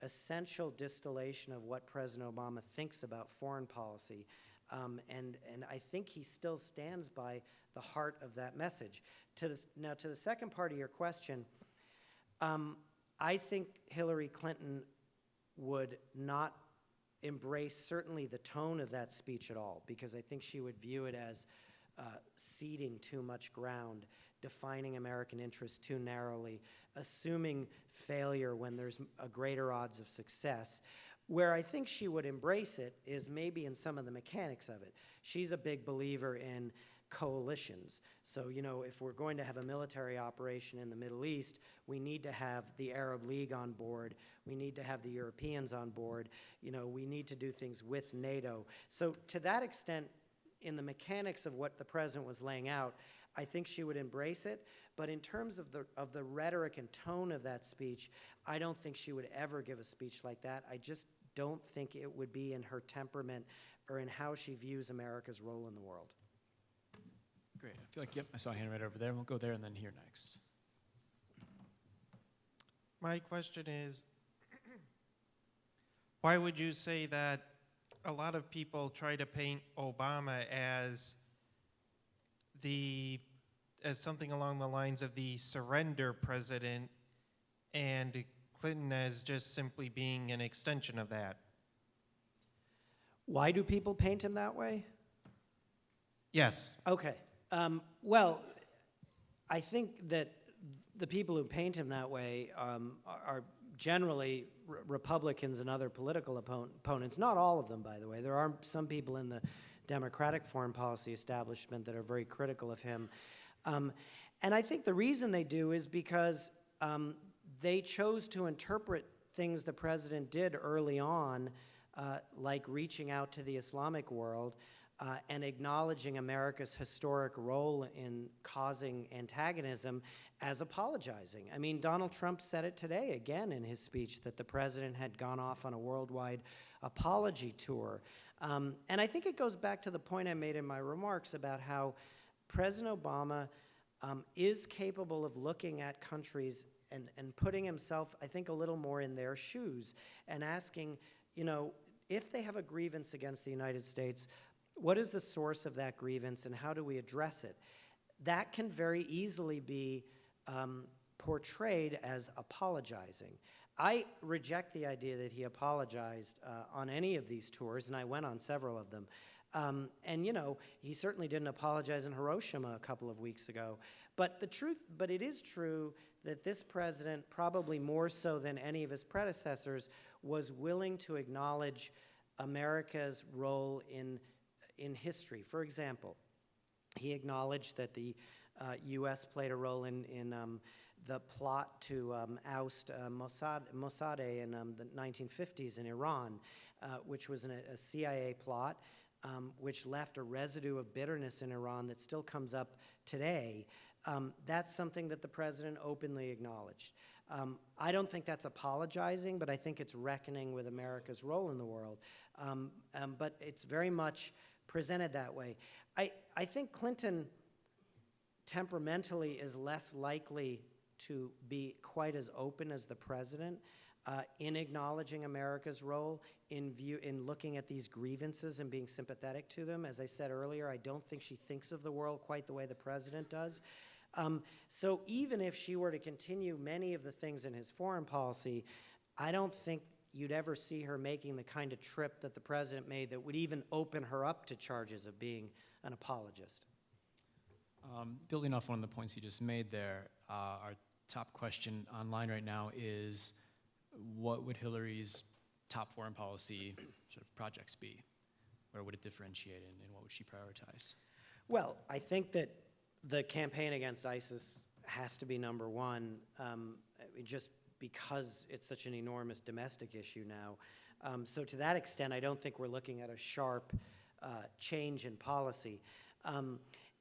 essential distillation of what President Obama thinks about foreign policy. And I think he still stands by the heart of that message. Now, to the second part of your question, I think Hillary Clinton would not embrace certainly the tone of that speech at all, because I think she would view it as ceding too much ground, defining American interests too narrowly, assuming failure when there's a greater odds of success. Where I think she would embrace it is maybe in some of the mechanics of it. She's a big believer in coalitions. So, if we're going to have a military operation in the Middle East, we need to have the Arab League on board. We need to have the Europeans on board. We need to do things with NATO. So to that extent, in the mechanics of what the president was laying out, I think she would embrace it. But in terms of the rhetoric and tone of that speech, I don't think she would ever give a speech like that. I just don't think it would be in her temperament or in how she views America's role in the world. Great. I feel like, yep, I saw a hand right over there. We'll go there and then here next. My question is, why would you say that a lot of people try to paint Obama as something along the lines of the surrender president and Clinton as just simply being an extension of that? Why do people paint him that way? Yes. Okay. Well, I think that the people who paint him that way are generally Republicans and other political opponents. Not all of them, by the way. There are some people in the Democratic foreign policy establishment that are very critical of him. And I think the reason they do is because they chose to interpret things the president did early on, like reaching out to the Islamic world, and acknowledging America's historic role in causing antagonism as apologizing. I mean, Donald Trump said it today again in his speech that the president had gone off on a worldwide apology tour. And I think it goes back to the point I made in my remarks about how President Obama is capable of looking at countries and putting himself, I think, a little more in their shoes and asking, if they have a grievance against the United States, what is the source of that grievance and how do we address it? That can very easily be portrayed as apologizing. I reject the idea that he apologized on any of these tours, and I went on several of them. And he certainly didn't apologize in Hiroshima a couple of weeks ago. But it is true that this president, probably more so than any of his predecessors, was willing to acknowledge America's role in history. For example, he acknowledged that the U.S. played a role in the plot to oust Mossadegh in the 1950s in Iran, which was a CIA plot, which left a residue of bitterness in Iran that still comes up today. That's something that the president openly acknowledged. I don't think that's apologizing, but I think it's reckoning with America's role in the world. But it's very much presented that way. I think Clinton temperamentally is less likely to be quite as open as the president in acknowledging America's role, in looking at these grievances and being sympathetic to them. As I said earlier, I don't think she thinks of the world quite the way the president does. So even if she were to continue many of the things in his foreign policy, I don't think you'd ever see her making the kind of trip that the president made that would even open her up to charges of being an apologist. Building off one of the points you just made there, our top question online right now is, what would Hillary's top foreign policy sort of projects be? Where would it differentiate and what would she prioritize? Well, I think that the campaign against ISIS has to be number one, just because it's such an enormous domestic issue now. So to that extent, I don't think we're looking at a sharp change in policy.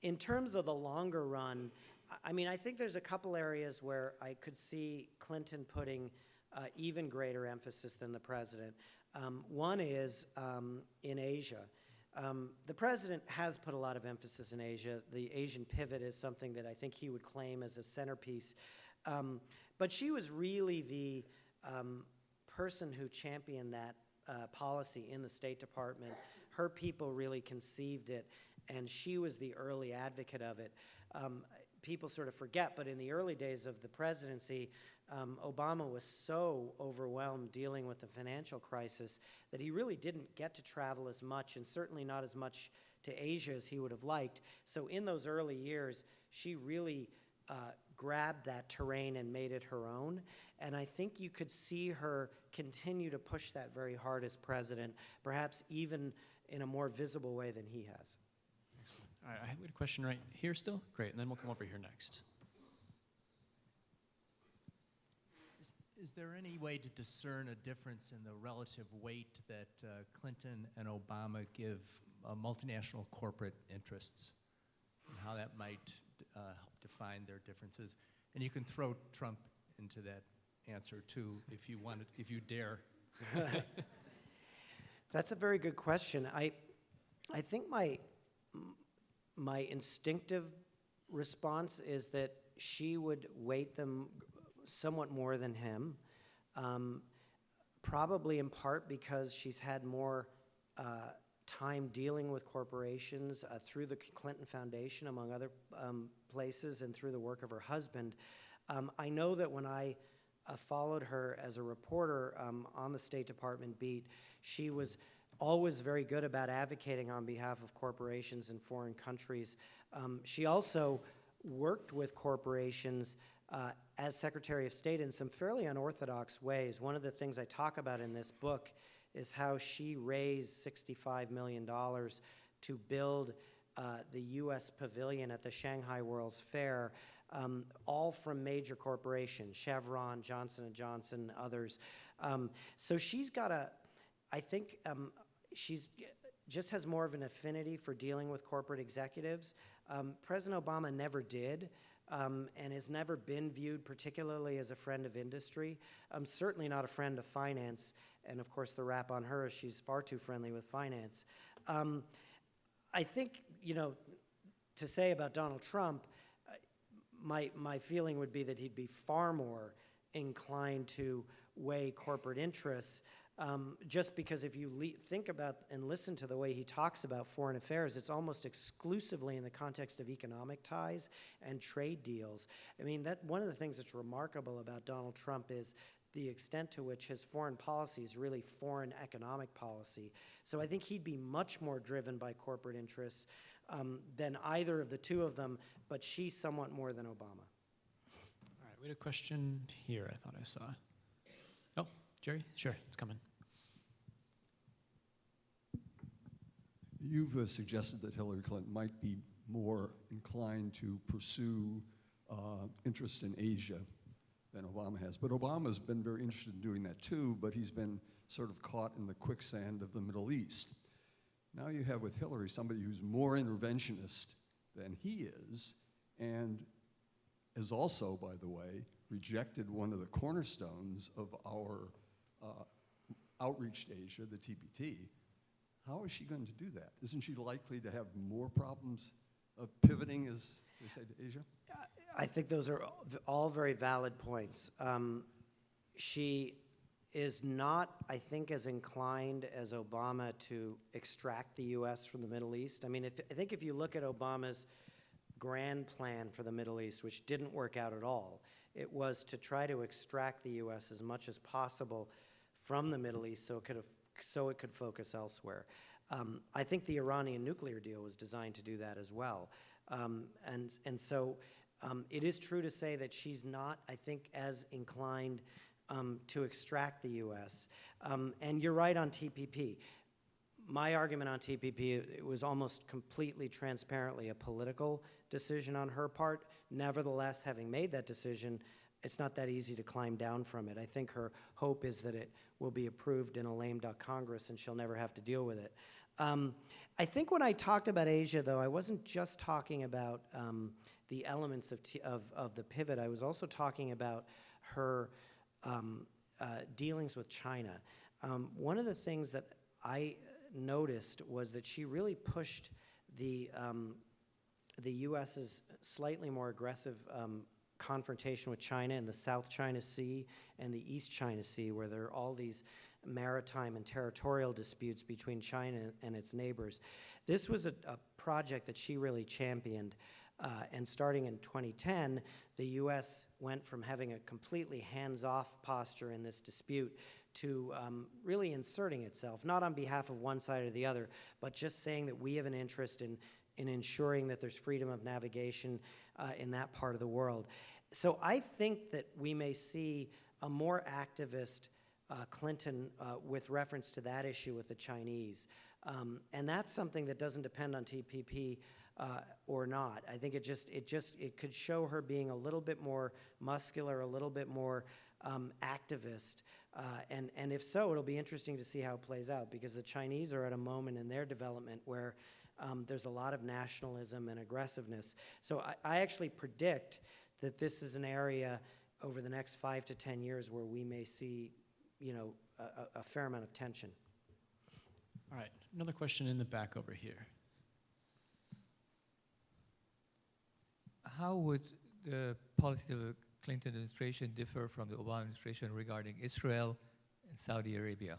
In terms of the longer run, I mean, I think there's a couple areas where I could see Clinton putting even greater emphasis than the president. One is in Asia. The president has put a lot of emphasis in Asia. The Asian pivot is something that I think he would claim as a centerpiece. But she was really the person who championed that policy in the State Department. Her people really conceived it, and she was the early advocate of it. People sort of forget, but in the early days of the presidency, Obama was so overwhelmed dealing with the financial crisis that he really didn't get to travel as much, and certainly not as much to Asia as he would have liked. So in those early years, she really grabbed that terrain and made it her own. And I think you could see her continue to push that very hard as president, perhaps even in a more visible way than he has. Excellent. All right, I have a question right here still. Great, and then we'll come over here next. Is there any way to discern a difference in the relative weight that Clinton and Obama give multinational corporate interests, and how that might help define their differences? And you can throw Trump into that answer too, if you want, if you dare. That's a very good question. I think my instinctive response is that she would weight them somewhat more than him, probably in part because she's had more time dealing with corporations through the Clinton Foundation, among other places, and through the work of her husband. I know that when I followed her as a reporter on the State Department beat, she was always very good about advocating on behalf of corporations in foreign countries. She also worked with corporations as Secretary of State in some fairly unorthodox ways. One of the things I talk about in this book is how she raised $65 million to build the U.S. pavilion at the Shanghai World's Fair, all from major corporations, Chevron, Johnson & Johnson, others. So she's got I think she's just has more of an affinity for dealing with corporate executives. President Obama never did. And has never been viewed particularly as a friend of industry. Certainly not a friend of finance. And of course, the rap on her is she's far too friendly with finance. I think, to say about Donald Trump, my feeling would be that he'd be far more inclined to weigh corporate interests. Just because if you think about and listen to the way he talks about foreign affairs, it's almost exclusively in the context of economic ties and trade deals. I mean, one of the things that's remarkable about Donald Trump is the extent to which his foreign policy is really foreign economic policy. So I think he'd be much more driven by corporate interests than either of the two of them, but she somewhat more than Obama. All right, we had a question here I thought I saw. Oh, Jerry? Sure, it's coming. You've suggested that Hillary Clinton might be more inclined to pursue interest in Asia than Obama has. But Obama's been very interested in doing that too, but he's been sort of caught in the quicksand of the Middle East. Now you have with Hillary somebody who's more interventionist than he is, and is also, by the way, rejected one of the cornerstones of our outreach to Asia, the TPT. How is she going to do that? Isn't she likely to have more problems of pivoting, as they say, to Asia? I think those are all very valid points. She is not, I think, as inclined as Obama to extract the U.S. from the Middle East. I mean, I think if you look at Obama's grand plan for the Middle East, which didn't work out at all, it was to try to extract the U.S. as much as possible from the Middle East so it could focus elsewhere. I think the Iranian nuclear deal was designed to do that as well. So it is true to say that she's not, I think, as inclined to extract the U.S. And you're right on TPP. My argument on TPP, it was almost completely transparently a political decision on her part. Nevertheless, having made that decision, it's not that easy to climb down from it. I think her hope is that it will be approved in a lame duck Congress and she'll never have to deal with it. I think when I talked about Asia, though, I wasn't just talking about the elements of the pivot. I was also talking about her dealings with China. One of the things that I noticed was that she really pushed the U.S.'s slightly more aggressive confrontation with China in the South China Sea and the East China Sea, where there are all these maritime and territorial disputes between China and its neighbors. This was a project that she really championed, and starting in 2010, the U.S. went from having a completely hands-off posture in this dispute to really inserting itself, not on behalf of one side or the other, but just saying that we have an interest in ensuring that there's freedom of navigation in that part of the world. So I think that we may see a more activist Clinton with reference to that issue with the Chinese. And that's something that doesn't depend on TPP or not. I think it could show her being a little bit more muscular, a little bit more activist. And if so, it'll be interesting to see how it plays out, because the Chinese are at a moment in their development where there's a lot of nationalism and aggressiveness. So I actually predict that this is an area over the next 5 to 10 years where we may see, a fair amount of tension. All right, another question in the back over here. How would the policy of the Clinton administration differ from the Obama administration regarding Israel and Saudi Arabia?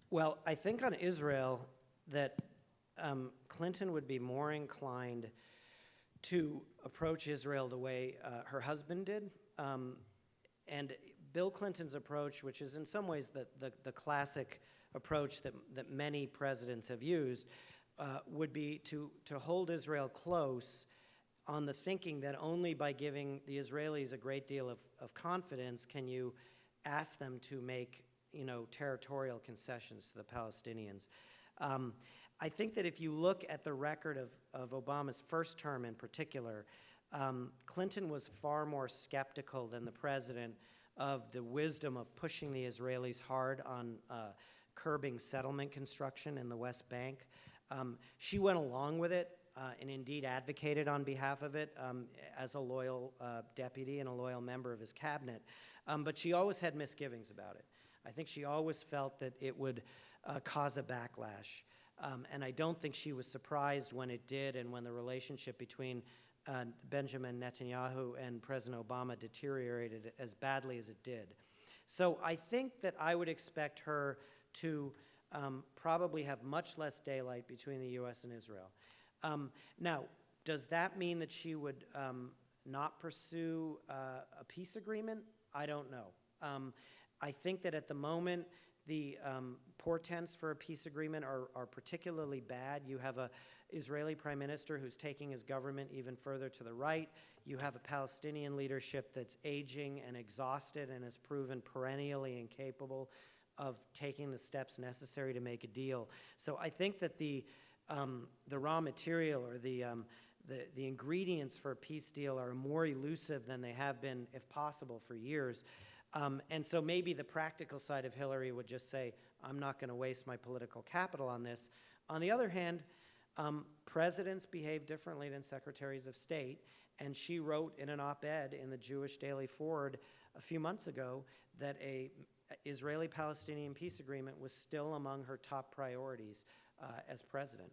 Well, I think on Israel that Clinton would be more inclined to approach Israel the way her husband did. And Bill Clinton's approach, which is in some ways the classic approach that many presidents have used, would be to hold Israel close on the thinking that only by giving the Israelis a great deal of confidence can you ask them to make territorial concessions to the Palestinians. I think that if you look at the record of Obama's first term in particular, Clinton was far more skeptical than the president of the wisdom of pushing the Israelis hard on curbing settlement construction in the West Bank. She went along with it and indeed advocated on behalf of it as a loyal deputy and a loyal member of his cabinet. But she always had misgivings about it. I think she always felt that it would cause a backlash. And I don't think she was surprised when it did, and when the relationship between Benjamin Netanyahu and President Obama deteriorated as badly as it did. So I think that I would expect her to probably have much less daylight between the U.S. and Israel. Now, does that mean that she would not pursue a peace agreement? I don't know. I think that at the moment, the portents for a peace agreement are particularly bad. You have an Israeli prime minister who's taking his government even further to the right. You have a Palestinian leadership that's aging and exhausted and has proven perennially incapable of taking the steps necessary to make a deal. So I think that the raw material or the ingredients for a peace deal are more elusive than they have been, if possible, for years. And so maybe the practical side of Hillary would just say, I'm not going to waste my political capital on this. On the other hand, presidents behave differently than secretaries of state, And she wrote in an op-ed in the Jewish Daily Forward a few months ago that a Israeli-Palestinian peace agreement was still among her top priorities as president.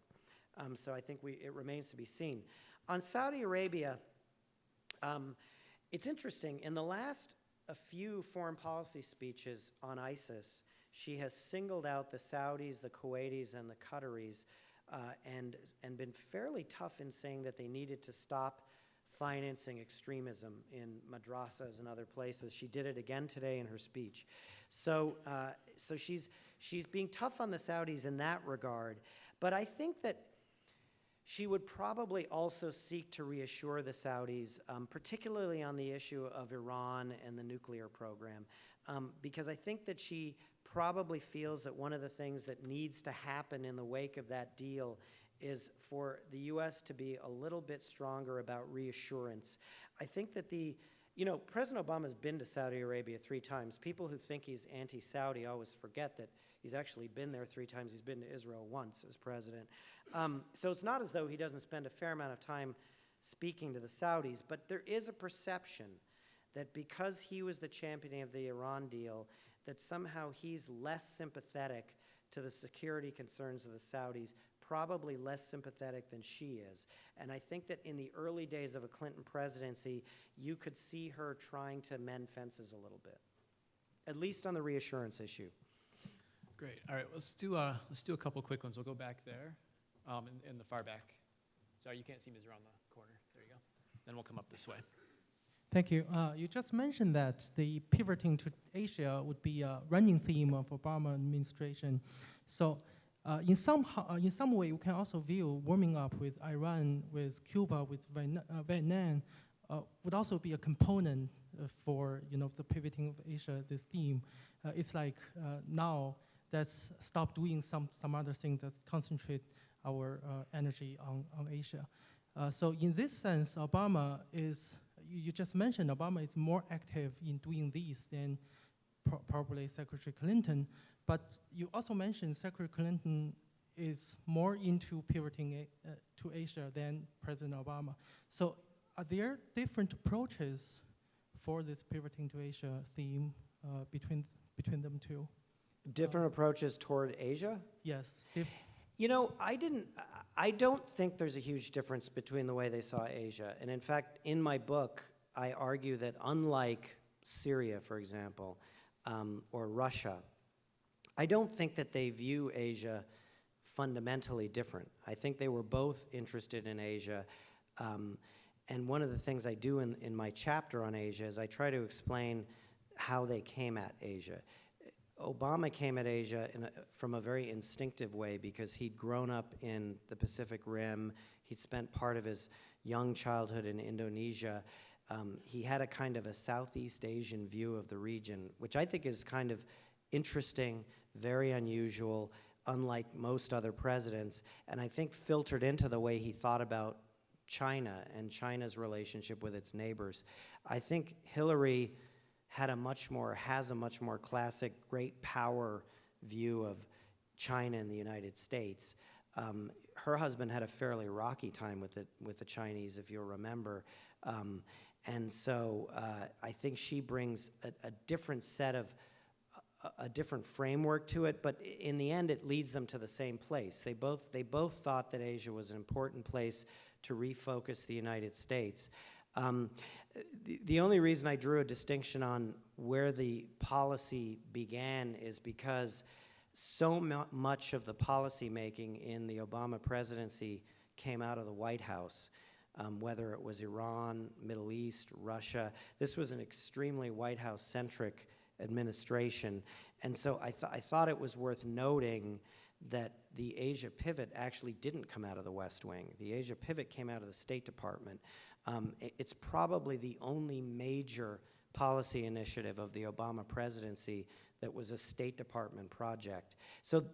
So I think it remains to be seen. On Saudi Arabia, it's interesting. In the last a few foreign policy speeches on ISIS, she has singled out the Saudis, the Kuwaitis, and the Qataris, and been fairly tough in saying that they needed to stop financing extremism in madrasas and other places. She did it again today in her speech. So she's being tough on the Saudis in that regard. But I think that she would probably also seek to reassure the Saudis, particularly on the issue of Iran and the nuclear program, because I think that she probably feels that one of the things that needs to happen in the wake of that deal is for the U.S. to be a little bit stronger about reassurance. I think that President Obama's been to Saudi Arabia 3 times. People who think he's anti-Saudi always forget that he's actually been there 3 times. He's been to Israel once as president. So it's not as though he doesn't spend a fair amount of time speaking to the Saudis, but there is a perception that because he was the champion of the Iran deal, that somehow he's less sympathetic to the security concerns of the Saudis, probably less sympathetic than she is. And I think that in the early days of a Clinton presidency, you could see her trying to mend fences a little bit, at least on the reassurance issue. Great. All right, let's do a couple quick ones. We'll go back there, in the far back. Sorry, you can't see me around the corner. There you go. Then we'll come up this way. Thank you. You just mentioned that the pivoting to Asia would be a running theme of Obama administration. So in some way, we can also view warming up with Iran, with Cuba, with Vietnam would also be a component for the pivoting of Asia, this theme. It's like now let's stop doing some other things that concentrate our energy on Asia. So in this sense, Obama is, you just mentioned Obama is more active in doing this than probably Secretary Clinton, but you also mentioned Secretary Clinton is more into pivoting to Asia than President Obama. So are there different approaches for this pivoting to Asia theme between them two? Different approaches toward Asia? Yes. I don't think there's a huge difference between the way they saw Asia. And in fact, in my book, I argue that unlike Syria, for example, or Russia, I don't think that they view Asia fundamentally different. I think they were both interested in Asia. And one of the things I do in my chapter on Asia is I try to explain how they came at Asia. Obama came at Asia from a very instinctive way because he'd grown up in the Pacific Rim. He'd spent part of his young childhood in Indonesia. He had a kind of a Southeast Asian view of the region, which I think is kind of interesting, very unusual, unlike most other presidents, and I think filtered into the way he thought about China and China's relationship with its neighbors. I think Hillary has a much more classic great power view of China and the United States. Her husband had a fairly rocky time with the Chinese, if you'll remember. And so I think she brings a different set of, a different framework to it, but in the end it leads them to the same place. They both thought that Asia was an important place to refocus the United States. The only reason I drew a distinction on where the policy began is because so much of the policy making in the Obama presidency came out of the White House, whether it was Iran, Middle East, Russia. This was an extremely White House-centric administration, and so I thought it was worth noting that the Asia pivot actually didn't come out of the West Wing. The Asia pivot came out of the State Department. It's probably the only major policy initiative of the Obama presidency that was a State Department project. So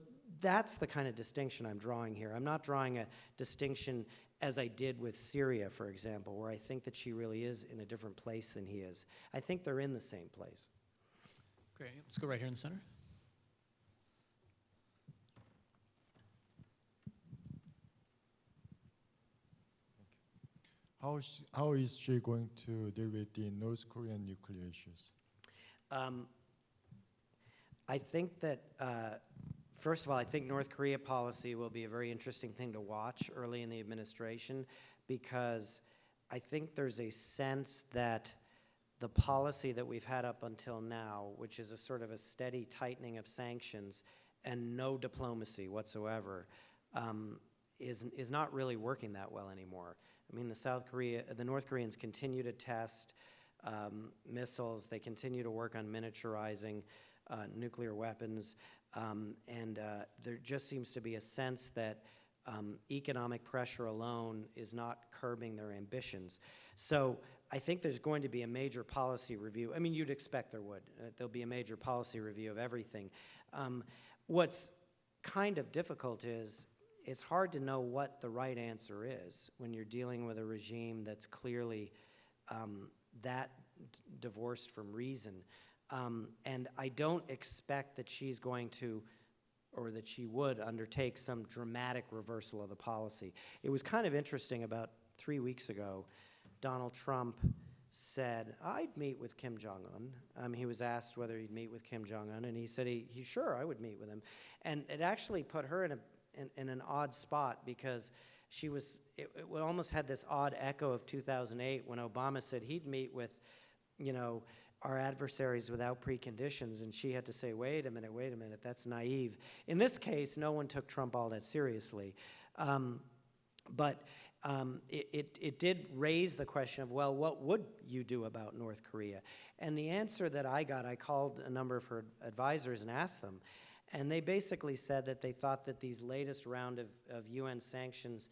that's the kind of distinction I'm drawing here. I'm not drawing a distinction as I did with Syria, for example, where I think that she really is in a different place than he is. I think they're in the same place. Great. Let's go right here in the center. how is she going to deal with the North Korean nuclear issues? I think that, first of all, I think North Korea policy will be a very interesting thing to watch early in the administration, because I think there's a sense that the policy that we've had up until now, which is a sort of a steady tightening of sanctions and no diplomacy whatsoever, is not really working that well anymore. I mean, the North Koreans continue to test missiles. They continue to work on miniaturizing nuclear weapons, and there just seems to be a sense that economic pressure alone is not curbing their ambitions. So I think there's going to be a major policy review. I mean, you'd expect there would. There'll be a major policy review of everything. What's kind of difficult is it's hard to know what the right answer is when you're dealing with a regime that's clearly that divorced from reason. And I don't expect that she's going to, or that she would undertake some dramatic reversal of the policy. It was kind of interesting, about 3 weeks ago, Donald Trump said, I'd meet with Kim Jong-un. He was asked whether he'd meet with Kim Jong-un, and he said he sure, I would meet with him. And it actually put her in an odd spot, because it almost had this odd echo of 2008 when Obama said he'd meet with, our adversaries without preconditions, and she had to say, wait a minute, that's naive. In this case, no one took Trump all that seriously. But it did raise the question of, well, what would you do about North Korea? And the answer that I got, I called a number of her advisors and asked them, and they basically said that they thought that these latest round of UN sanctions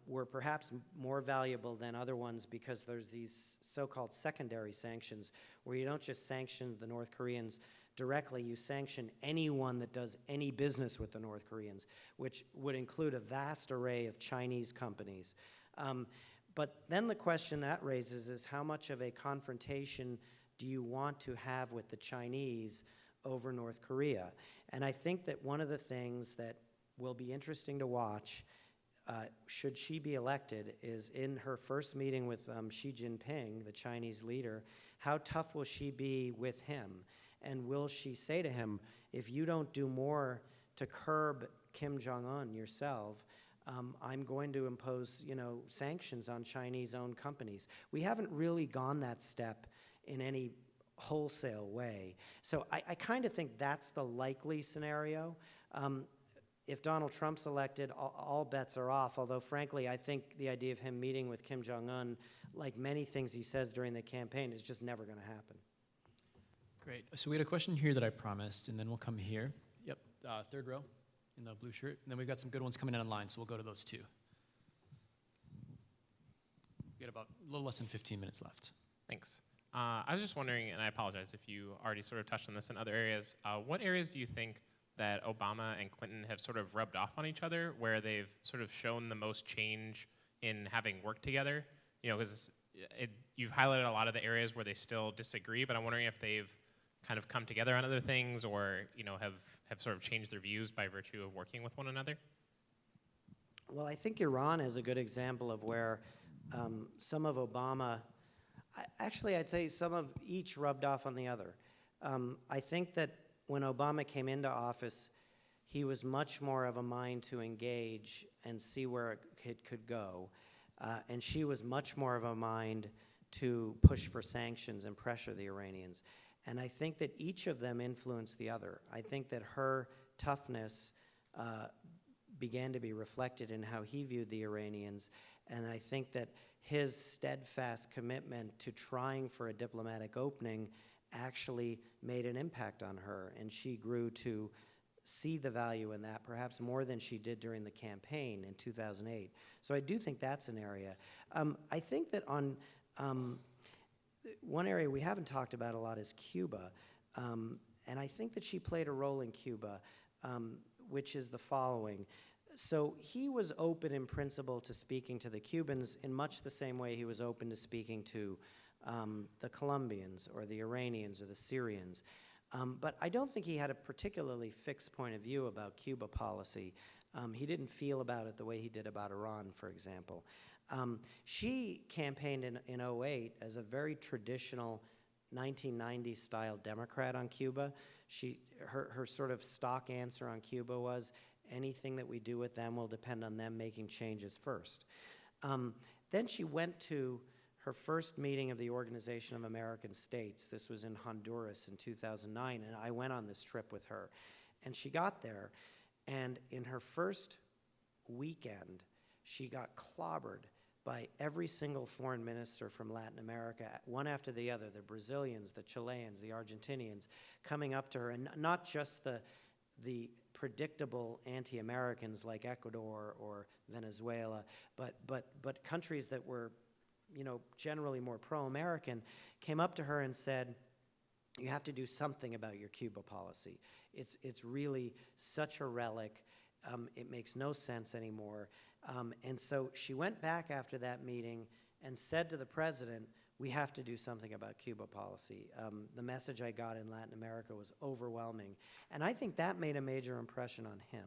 were perhaps more valuable than other ones, because there's these so-called secondary sanctions where you don't just sanction the North Koreans directly, you sanction anyone that does any business with the North Koreans, which would include a vast array of Chinese companies. But then the question that raises is, how much of a confrontation do you want to have with the Chinese over North Korea? And I think that one of the things that will be interesting to watch, should she be elected, is in her first meeting with Xi Jinping, the Chinese leader, how tough will she be with him? And will she say to him, if you don't do more to curb Kim Jong-un yourself, I'm going to impose, sanctions on Chinese-owned companies. We haven't really gone that step in any wholesale way. So I kind of think that's the likely scenario. If Donald Trump's elected, all bets are off, although frankly, I think the idea of him meeting with Kim Jong-un, like many things he says during the campaign, is just never going to happen. Great. So we had a question here that I promised, and then we'll come here. Yep, third row in the blue shirt. And then we've got some good ones coming in online, so we'll go to those too. We got about a little less than 15 minutes left. Thanks. I was just wondering, and I apologize if you already sort of touched on this in other areas, what areas do you think that Obama and Clinton have sort of rubbed off on each other, where they've sort of shown the most change in having worked together? Because you've highlighted a lot of the areas where they still disagree, but I'm wondering if they've kind of come together on other things, or have sort of changed their views by virtue of working with one another? Well, I think Iran is a good example of where some of Obama, actually I'd say some of each rubbed off on the other. I think that when Obama came into office, he was much more of a mind to engage and see where it could go. And she was much more of a mind to push for sanctions and pressure the Iranians. And I think that each of them influenced the other. I think that her toughness began to be reflected in how he viewed the Iranians. And I think that his steadfast commitment to trying for a diplomatic opening actually made an impact on her, and she grew to see the value in that, perhaps more than she did during the campaign in 2008. So I do think that's an area. I think that on one area we haven't talked about a lot is Cuba, and I think that she played a role in Cuba, which is the following. So he was open in principle to speaking to the Cubans in much the same way he was open to speaking to the Colombians or the Iranians or the Syrians. But I don't think he had a particularly fixed point of view about Cuba policy. He didn't feel about it the way he did about Iran, for example. She campaigned in '08 as a very traditional 1990s style Democrat on Cuba. Her sort of stock answer on Cuba was, anything that we do with them will depend on them making changes first. Then she went to her first meeting of the Organization of American States. This was in Honduras in 2009, and I went on this trip with her. And she got there, and in her first weekend, she got clobbered by every single foreign minister from Latin America, one after the other, the Brazilians, the Chileans, the Argentinians, coming up to her, and not just the predictable anti-Americans like Ecuador or Venezuela, but countries that were, generally more pro-American, came up to her and said, you have to do something about your Cuba policy. It's really such a relic. It makes no sense anymore. And so she went back after that meeting and said to the president, we have to do something about Cuba policy. The message I got in Latin America was overwhelming. And I think that made a major impression on him.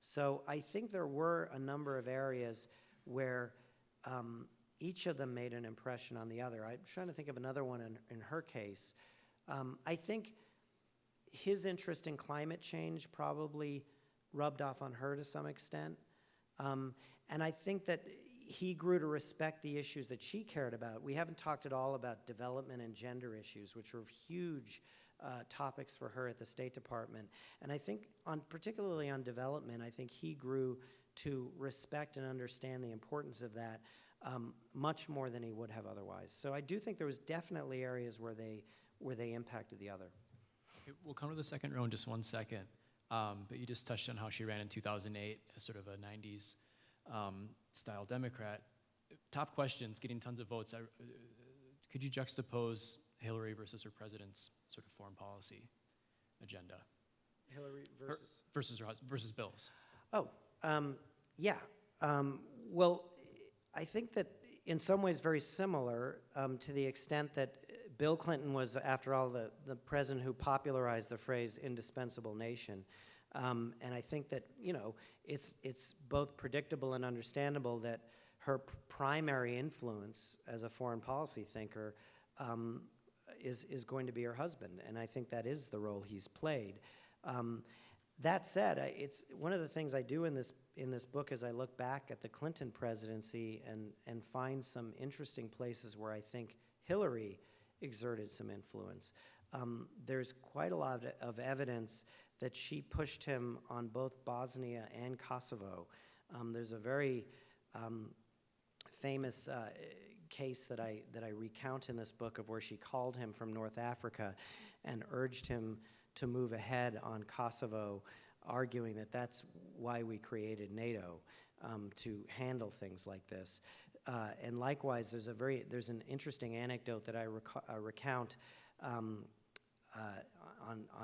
So I think there were a number of areas where each of them made an impression on the other. I'm trying to think of another one in her case. I think his interest in climate change probably rubbed off on her to some extent. And I think that he grew to respect the issues that she cared about. We haven't talked at all about development and gender issues, which were huge topics for her at the State Department. And I think, particularly on development, I think he grew to respect and understand the importance of that much more than he would have otherwise. So I do think there was definitely areas where they impacted the other. Okay, we'll come to the second row in just 1 second. But you just touched on how she ran in 2008 as sort of a 90s style Democrat. Top questions, getting tons of votes. Could you juxtapose Hillary versus her president's sort of foreign policy agenda? Hillary versus Bill's. Oh, yeah. Well, I think that in some ways very similar to the extent that Bill Clinton was, after all, the president who popularized the phrase indispensable nation. And I think that, it's both predictable and understandable that her primary influence as a foreign policy thinker is going to be her husband. And I think that is the role he's played. That said, it's one of the things I do in this book is I look back at the Clinton presidency and find some interesting places where I think Hillary exerted some influence. There's quite a lot of evidence that she pushed him on both Bosnia and Kosovo. There's a very famous case that I recount in this book of where she called him from North Africa and urged him to move ahead on Kosovo, arguing that that's why we created NATO, to handle things like this. And likewise, there's an interesting anecdote that I recount on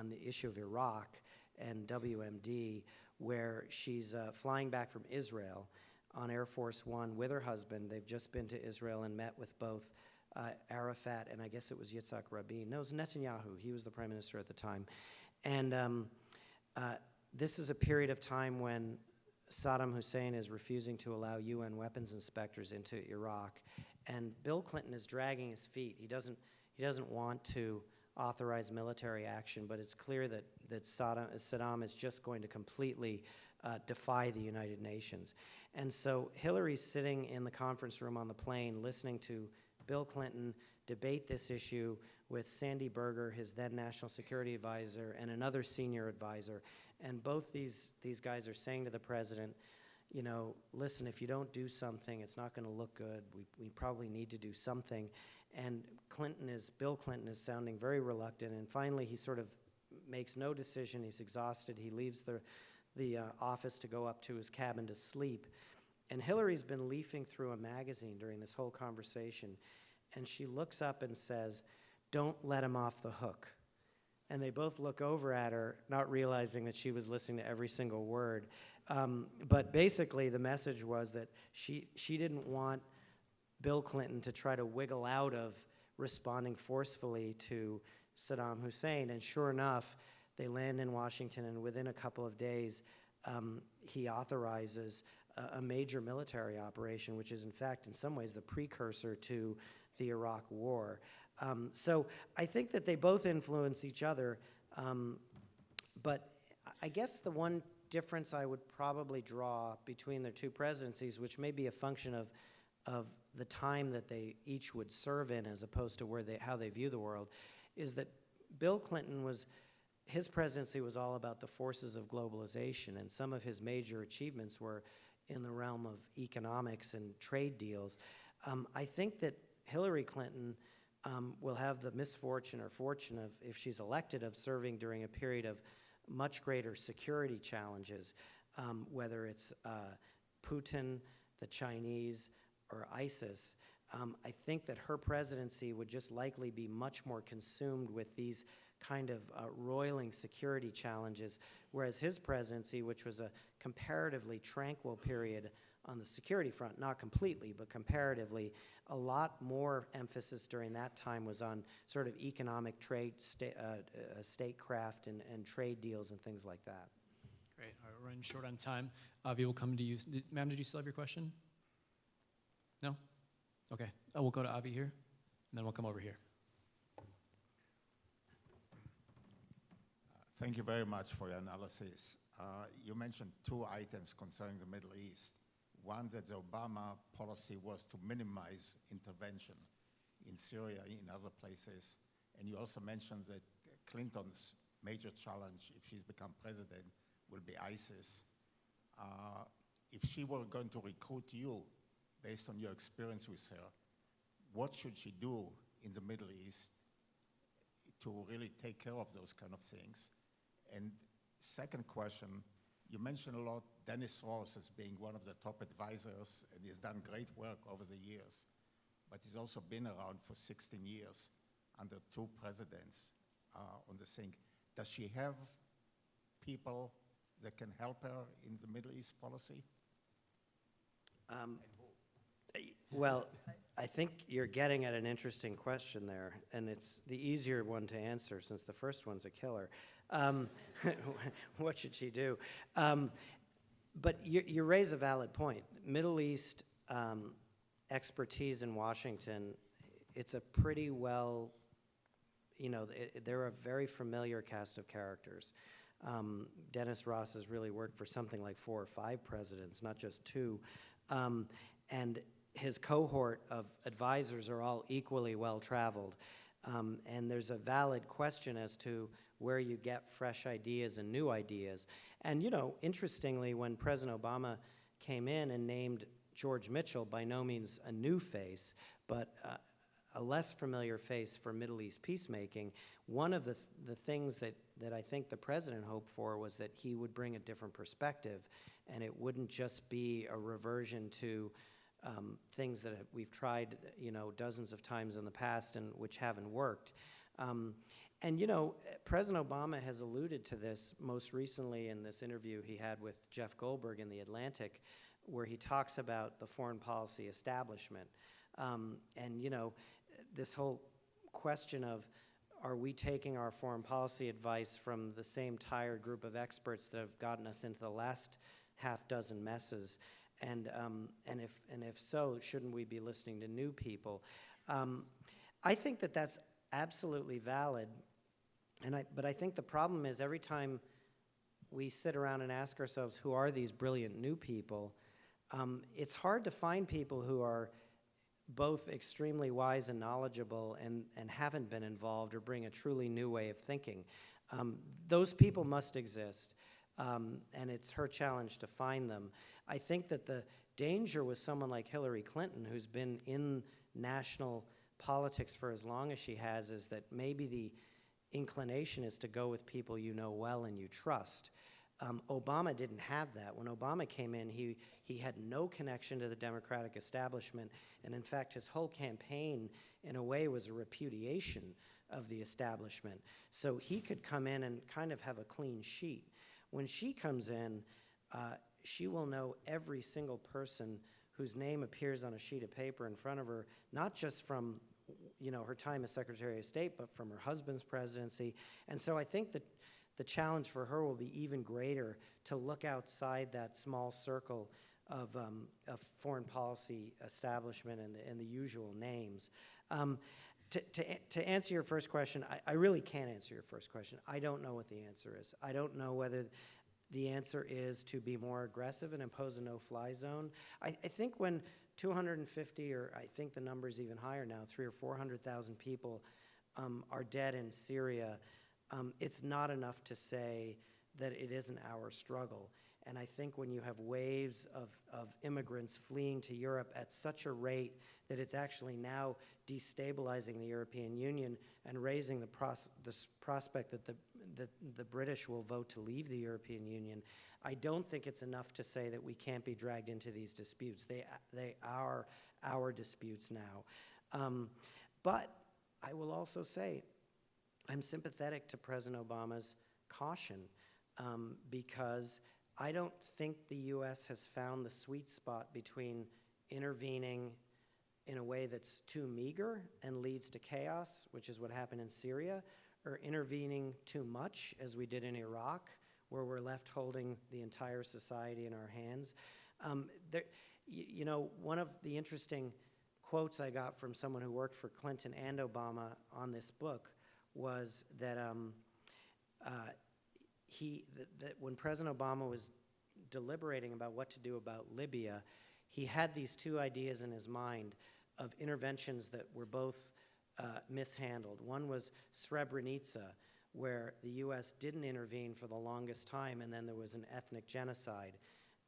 the issue of Iraq and WMD, where she's flying back from Israel on Air Force One with her husband. They've just been to Israel and met with both Arafat and I guess it was Yitzhak Rabin. No, it was Netanyahu. He was the prime minister at the time. And this is a period of time when Saddam Hussein is refusing to allow UN weapons inspectors into Iraq, and Bill Clinton is dragging his feet. He doesn't want to authorize military action, but it's clear that Saddam is just going to completely defy the United Nations. And so Hillary's sitting in the conference room on the plane listening to Bill Clinton debate this issue with Sandy Berger, his then national security advisor, and another senior advisor. And both these guys are saying to the president, listen, if you don't do something, it's not going to look good. We probably need to do something. And Bill Clinton is sounding very reluctant. And finally, he sort of makes no decision. He's exhausted. He leaves the office to go up to his cabin to sleep. And Hillary's been leafing through a magazine during this whole conversation. And she looks up and says, "Don't let him off the hook." And they both look over at her, not realizing that she was listening to every single word. But basically, the message was that she didn't want Bill Clinton to try to wiggle out of responding forcefully to Saddam Hussein. And sure enough, they land in Washington, and within a couple of days, he authorizes a major military operation, which is in fact in some ways the precursor to the Iraq War. So I think that they both influence each other, but I guess the one difference I would probably draw between their two presidencies, which may be a function of the time that they each would serve in as opposed to how they view the world, is that Bill Clinton his presidency was all about the forces of globalization, and some of his major achievements were in the realm of economics and trade deals. I think that Hillary Clinton will have the misfortune or fortune of, if she's elected, of serving during a period of much greater security challenges, whether it's Putin, the Chinese, or ISIS. I think that her presidency would just likely be much more consumed with these kind of roiling security challenges, whereas his presidency, which was a comparatively tranquil period on the security front, not completely, but comparatively, a lot more emphasis during that time was on sort of economic trade, statecraft and trade deals and things like that. Great. All right, we're running short on time. Avi, we'll come to you. Ma'am, did you still have your question? No? Okay. We'll go to Avi here, and then we'll come over here. Thank you very much for your analysis. You mentioned two items concerning the Middle East. One, that the Obama policy was to minimize intervention in Syria, in other places. And you also mentioned that Clinton's major challenge, if she's become president, will be ISIS. If she were going to recruit you, based on your experience with her, what should she do in the Middle East to really take care of those kind of things? And second question, you mentioned a lot Dennis Ross as being one of the top advisors, and he's done great work over the years, but he's also been around for 16 years under two presidents on the thing. Does she have people that can help her in the Middle East policy? Well, I think you're getting at an interesting question there, and it's the easier one to answer since the first one's a killer. What should she do? But you raise a valid point. Middle East expertise in Washington, it's a pretty well, they're a very familiar cast of characters. Dennis Ross has really worked for something like 4 or 5 presidents, not just 2. And his cohort of advisors are all equally well-traveled. And there's a valid question as to where you get fresh ideas and new ideas. And, interestingly, when President Obama came in and named George Mitchell, by no means a new face, but a less familiar face for Middle East peacemaking, one of the things that I think the president hoped for was that he would bring a different perspective, and it wouldn't just be a reversion to things that we've tried, dozens of times in the past and which haven't worked. And President Obama has alluded to this most recently in this interview he had with Jeff Goldberg in The Atlantic, where he talks about the foreign policy establishment. And this whole question of, are we taking our foreign policy advice from the same tired group of experts that have gotten us into the last half dozen messes? And if so, shouldn't we be listening to new people? I think that that's absolutely valid. But I think the problem is every time we sit around and ask ourselves, who are these brilliant new people? It's hard to find people who are both extremely wise and knowledgeable and haven't been involved or bring a truly new way of thinking. Those people must exist, and it's her challenge to find them. I think that the danger with someone like Hillary Clinton, who's been in national politics for as long as she has, is that maybe the inclination is to go with people you know well and you trust. Obama didn't have that. When Obama came in, he had no connection to the Democratic establishment, and in fact, his whole campaign, in a way, was a repudiation of the establishment. So he could come in and kind of have a clean sheet. When she comes in, she will know every single person whose name appears on a sheet of paper in front of her, not just from her time as Secretary of State, but from her husband's presidency. And so I think that the challenge for her will be even greater to look outside that small circle of foreign policy establishment and the usual names. To answer your first question, I really can't answer your first question. I don't know what the answer is. I don't know whether the answer is to be more aggressive and impose a no-fly zone. I think when 250, or I think the number's even higher now, 300,000 or 400,000 people are dead in Syria, it's not enough to say that it isn't our struggle. And I think when you have waves of immigrants fleeing to Europe at such a rate that it's actually now destabilizing the European Union and raising the prospect that the British will vote to leave the European Union, I don't think it's enough to say that we can't be dragged into these disputes. They are our disputes now. But I will also say I'm sympathetic to President Obama's caution because I don't think the U.S. has found the sweet spot between intervening in a way that's too meager and leads to chaos, which is what happened in Syria, or intervening too much, as we did in Iraq, where we're left holding the entire society in our hands. You know, one of the interesting quotes I got from someone who worked for Clinton and Obama on this book was that that when President Obama was deliberating about what to do about Libya, he had these two ideas in his mind of interventions that were both mishandled. One was Srebrenica, where the U.S. didn't intervene for the longest time, and then there was an ethnic genocide.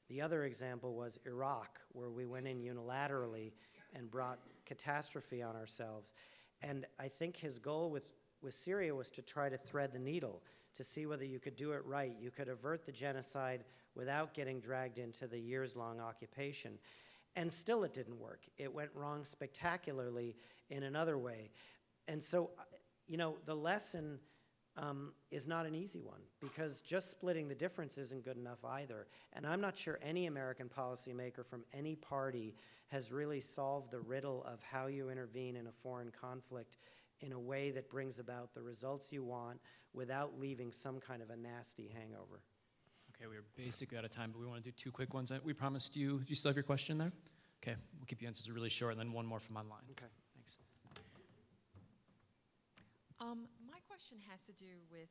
The other example was Iraq, where we went in unilaterally and brought catastrophe on ourselves. And I think his goal with Syria was to try to thread the needle, to see whether you could do it right. You could avert the genocide without getting dragged into the years-long occupation. And still it didn't work. It went wrong spectacularly in another way. And so, you know, the lesson is not an easy one, because just splitting the difference isn't good enough either. And I'm not sure any American policymaker from any party has really solved the riddle of how you intervene in a foreign conflict in a way that brings about the results you want without leaving some kind of a nasty hangover. Okay, we are basically out of time, but we want to do two quick ones. We promised you, do you still have your question there? Okay, we'll keep the answers really short, and then one more from online. Okay. Thanks. My question has to do with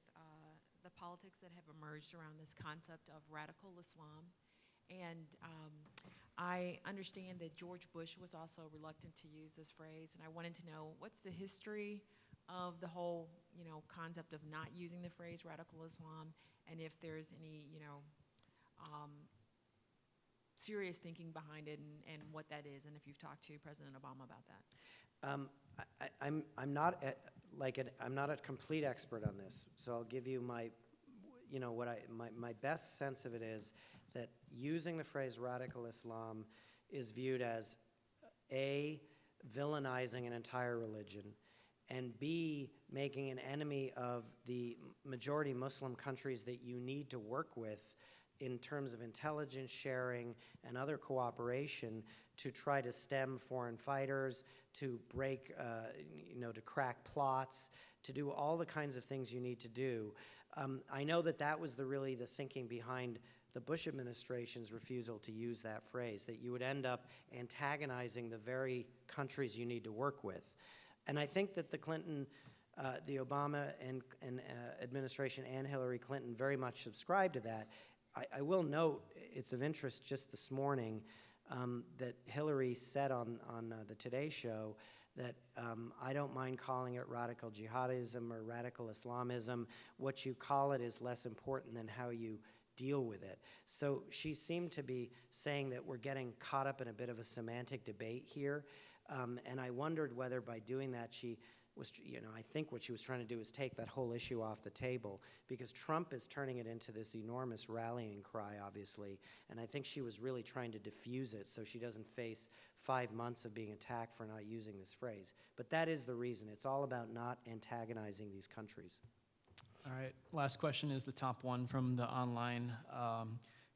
the politics that have emerged around this concept of radical Islam. And I understand that George Bush was also reluctant to use this phrase, and I wanted to know what's the history of the whole, you know, concept of not using the phrase radical Islam, and if there's any, you know, serious thinking behind it, and what that is, and if you've talked to President Obama about that. I'm not I'm not a complete expert on this, so I'll give you my, you know, my best sense of it is that using the phrase radical Islam is viewed as A, villainizing an entire religion, and B, making an enemy of the majority Muslim countries that you need to work with in terms of intelligence sharing and other cooperation to try to stem foreign fighters, to break, you know, to crack plots, to do all the kinds of things you need to do. I know that was really the thinking behind the Bush administration's refusal to use that phrase, that you would end up antagonizing the very countries you need to work with. And I think that the Clinton, the Obama and administration and Hillary Clinton very much subscribe to that. I will note, it's of interest just this morning, that Hillary said on the Today Show that I don't mind calling it radical jihadism or radical Islamism. What you call it is less important than how you deal with it. So she seemed to be saying that we're getting caught up in a bit of a semantic debate here. And I wondered whether by doing that she was, you know, I think what she was trying to do is take that whole issue off the table, because Trump is turning it into this enormous rallying cry, obviously. And I think she was really trying to diffuse it so she doesn't face 5 months of being attacked for not using this phrase. But that is the reason. It's all about not antagonizing these countries. All right, last question is the top one from the online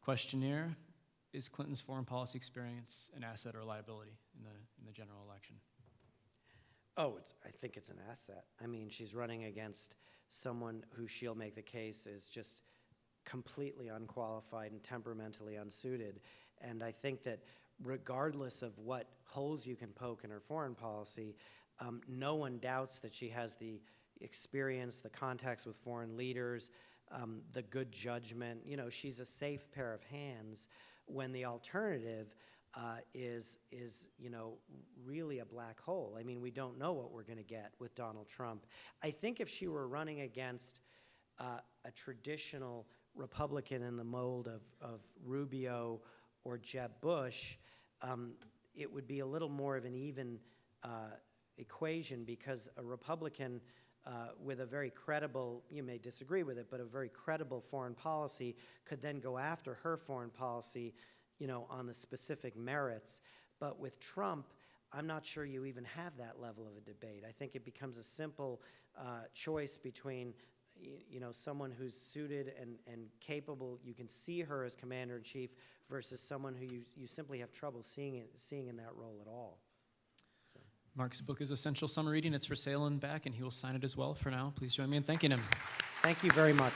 questionnaire. Is Clinton's foreign policy experience an asset or a liability in the general election? Oh, I think it's an asset. I mean, she's running against someone who she'll make the case is just completely unqualified and temperamentally unsuited. And I think that regardless of what holes you can poke in her foreign policy, no one doubts that she has the experience, the contacts with foreign leaders, the good judgment. You know, she's a safe pair of hands when the alternative is you know, really a black hole. I mean, we don't know what we're going to get with Donald Trump. I think if she were running against a traditional Republican in the mold of Rubio or Jeb Bush, it would be a little more of an even equation, because a Republican with a very credible, you may disagree with it, but a very credible foreign policy could then go after her foreign policy, you know, on the specific merits. But with Trump, I'm not sure you even have that level of a debate. I think it becomes a simple choice between you know, someone who's suited and capable, you can see her as commander-in-chief, versus someone who you simply have trouble seeing in that role at all. So. Mark's book is Essential Summer Reading. It's for sale and back, and he will sign it as well. For now, please join me in thanking him. Thank you very much.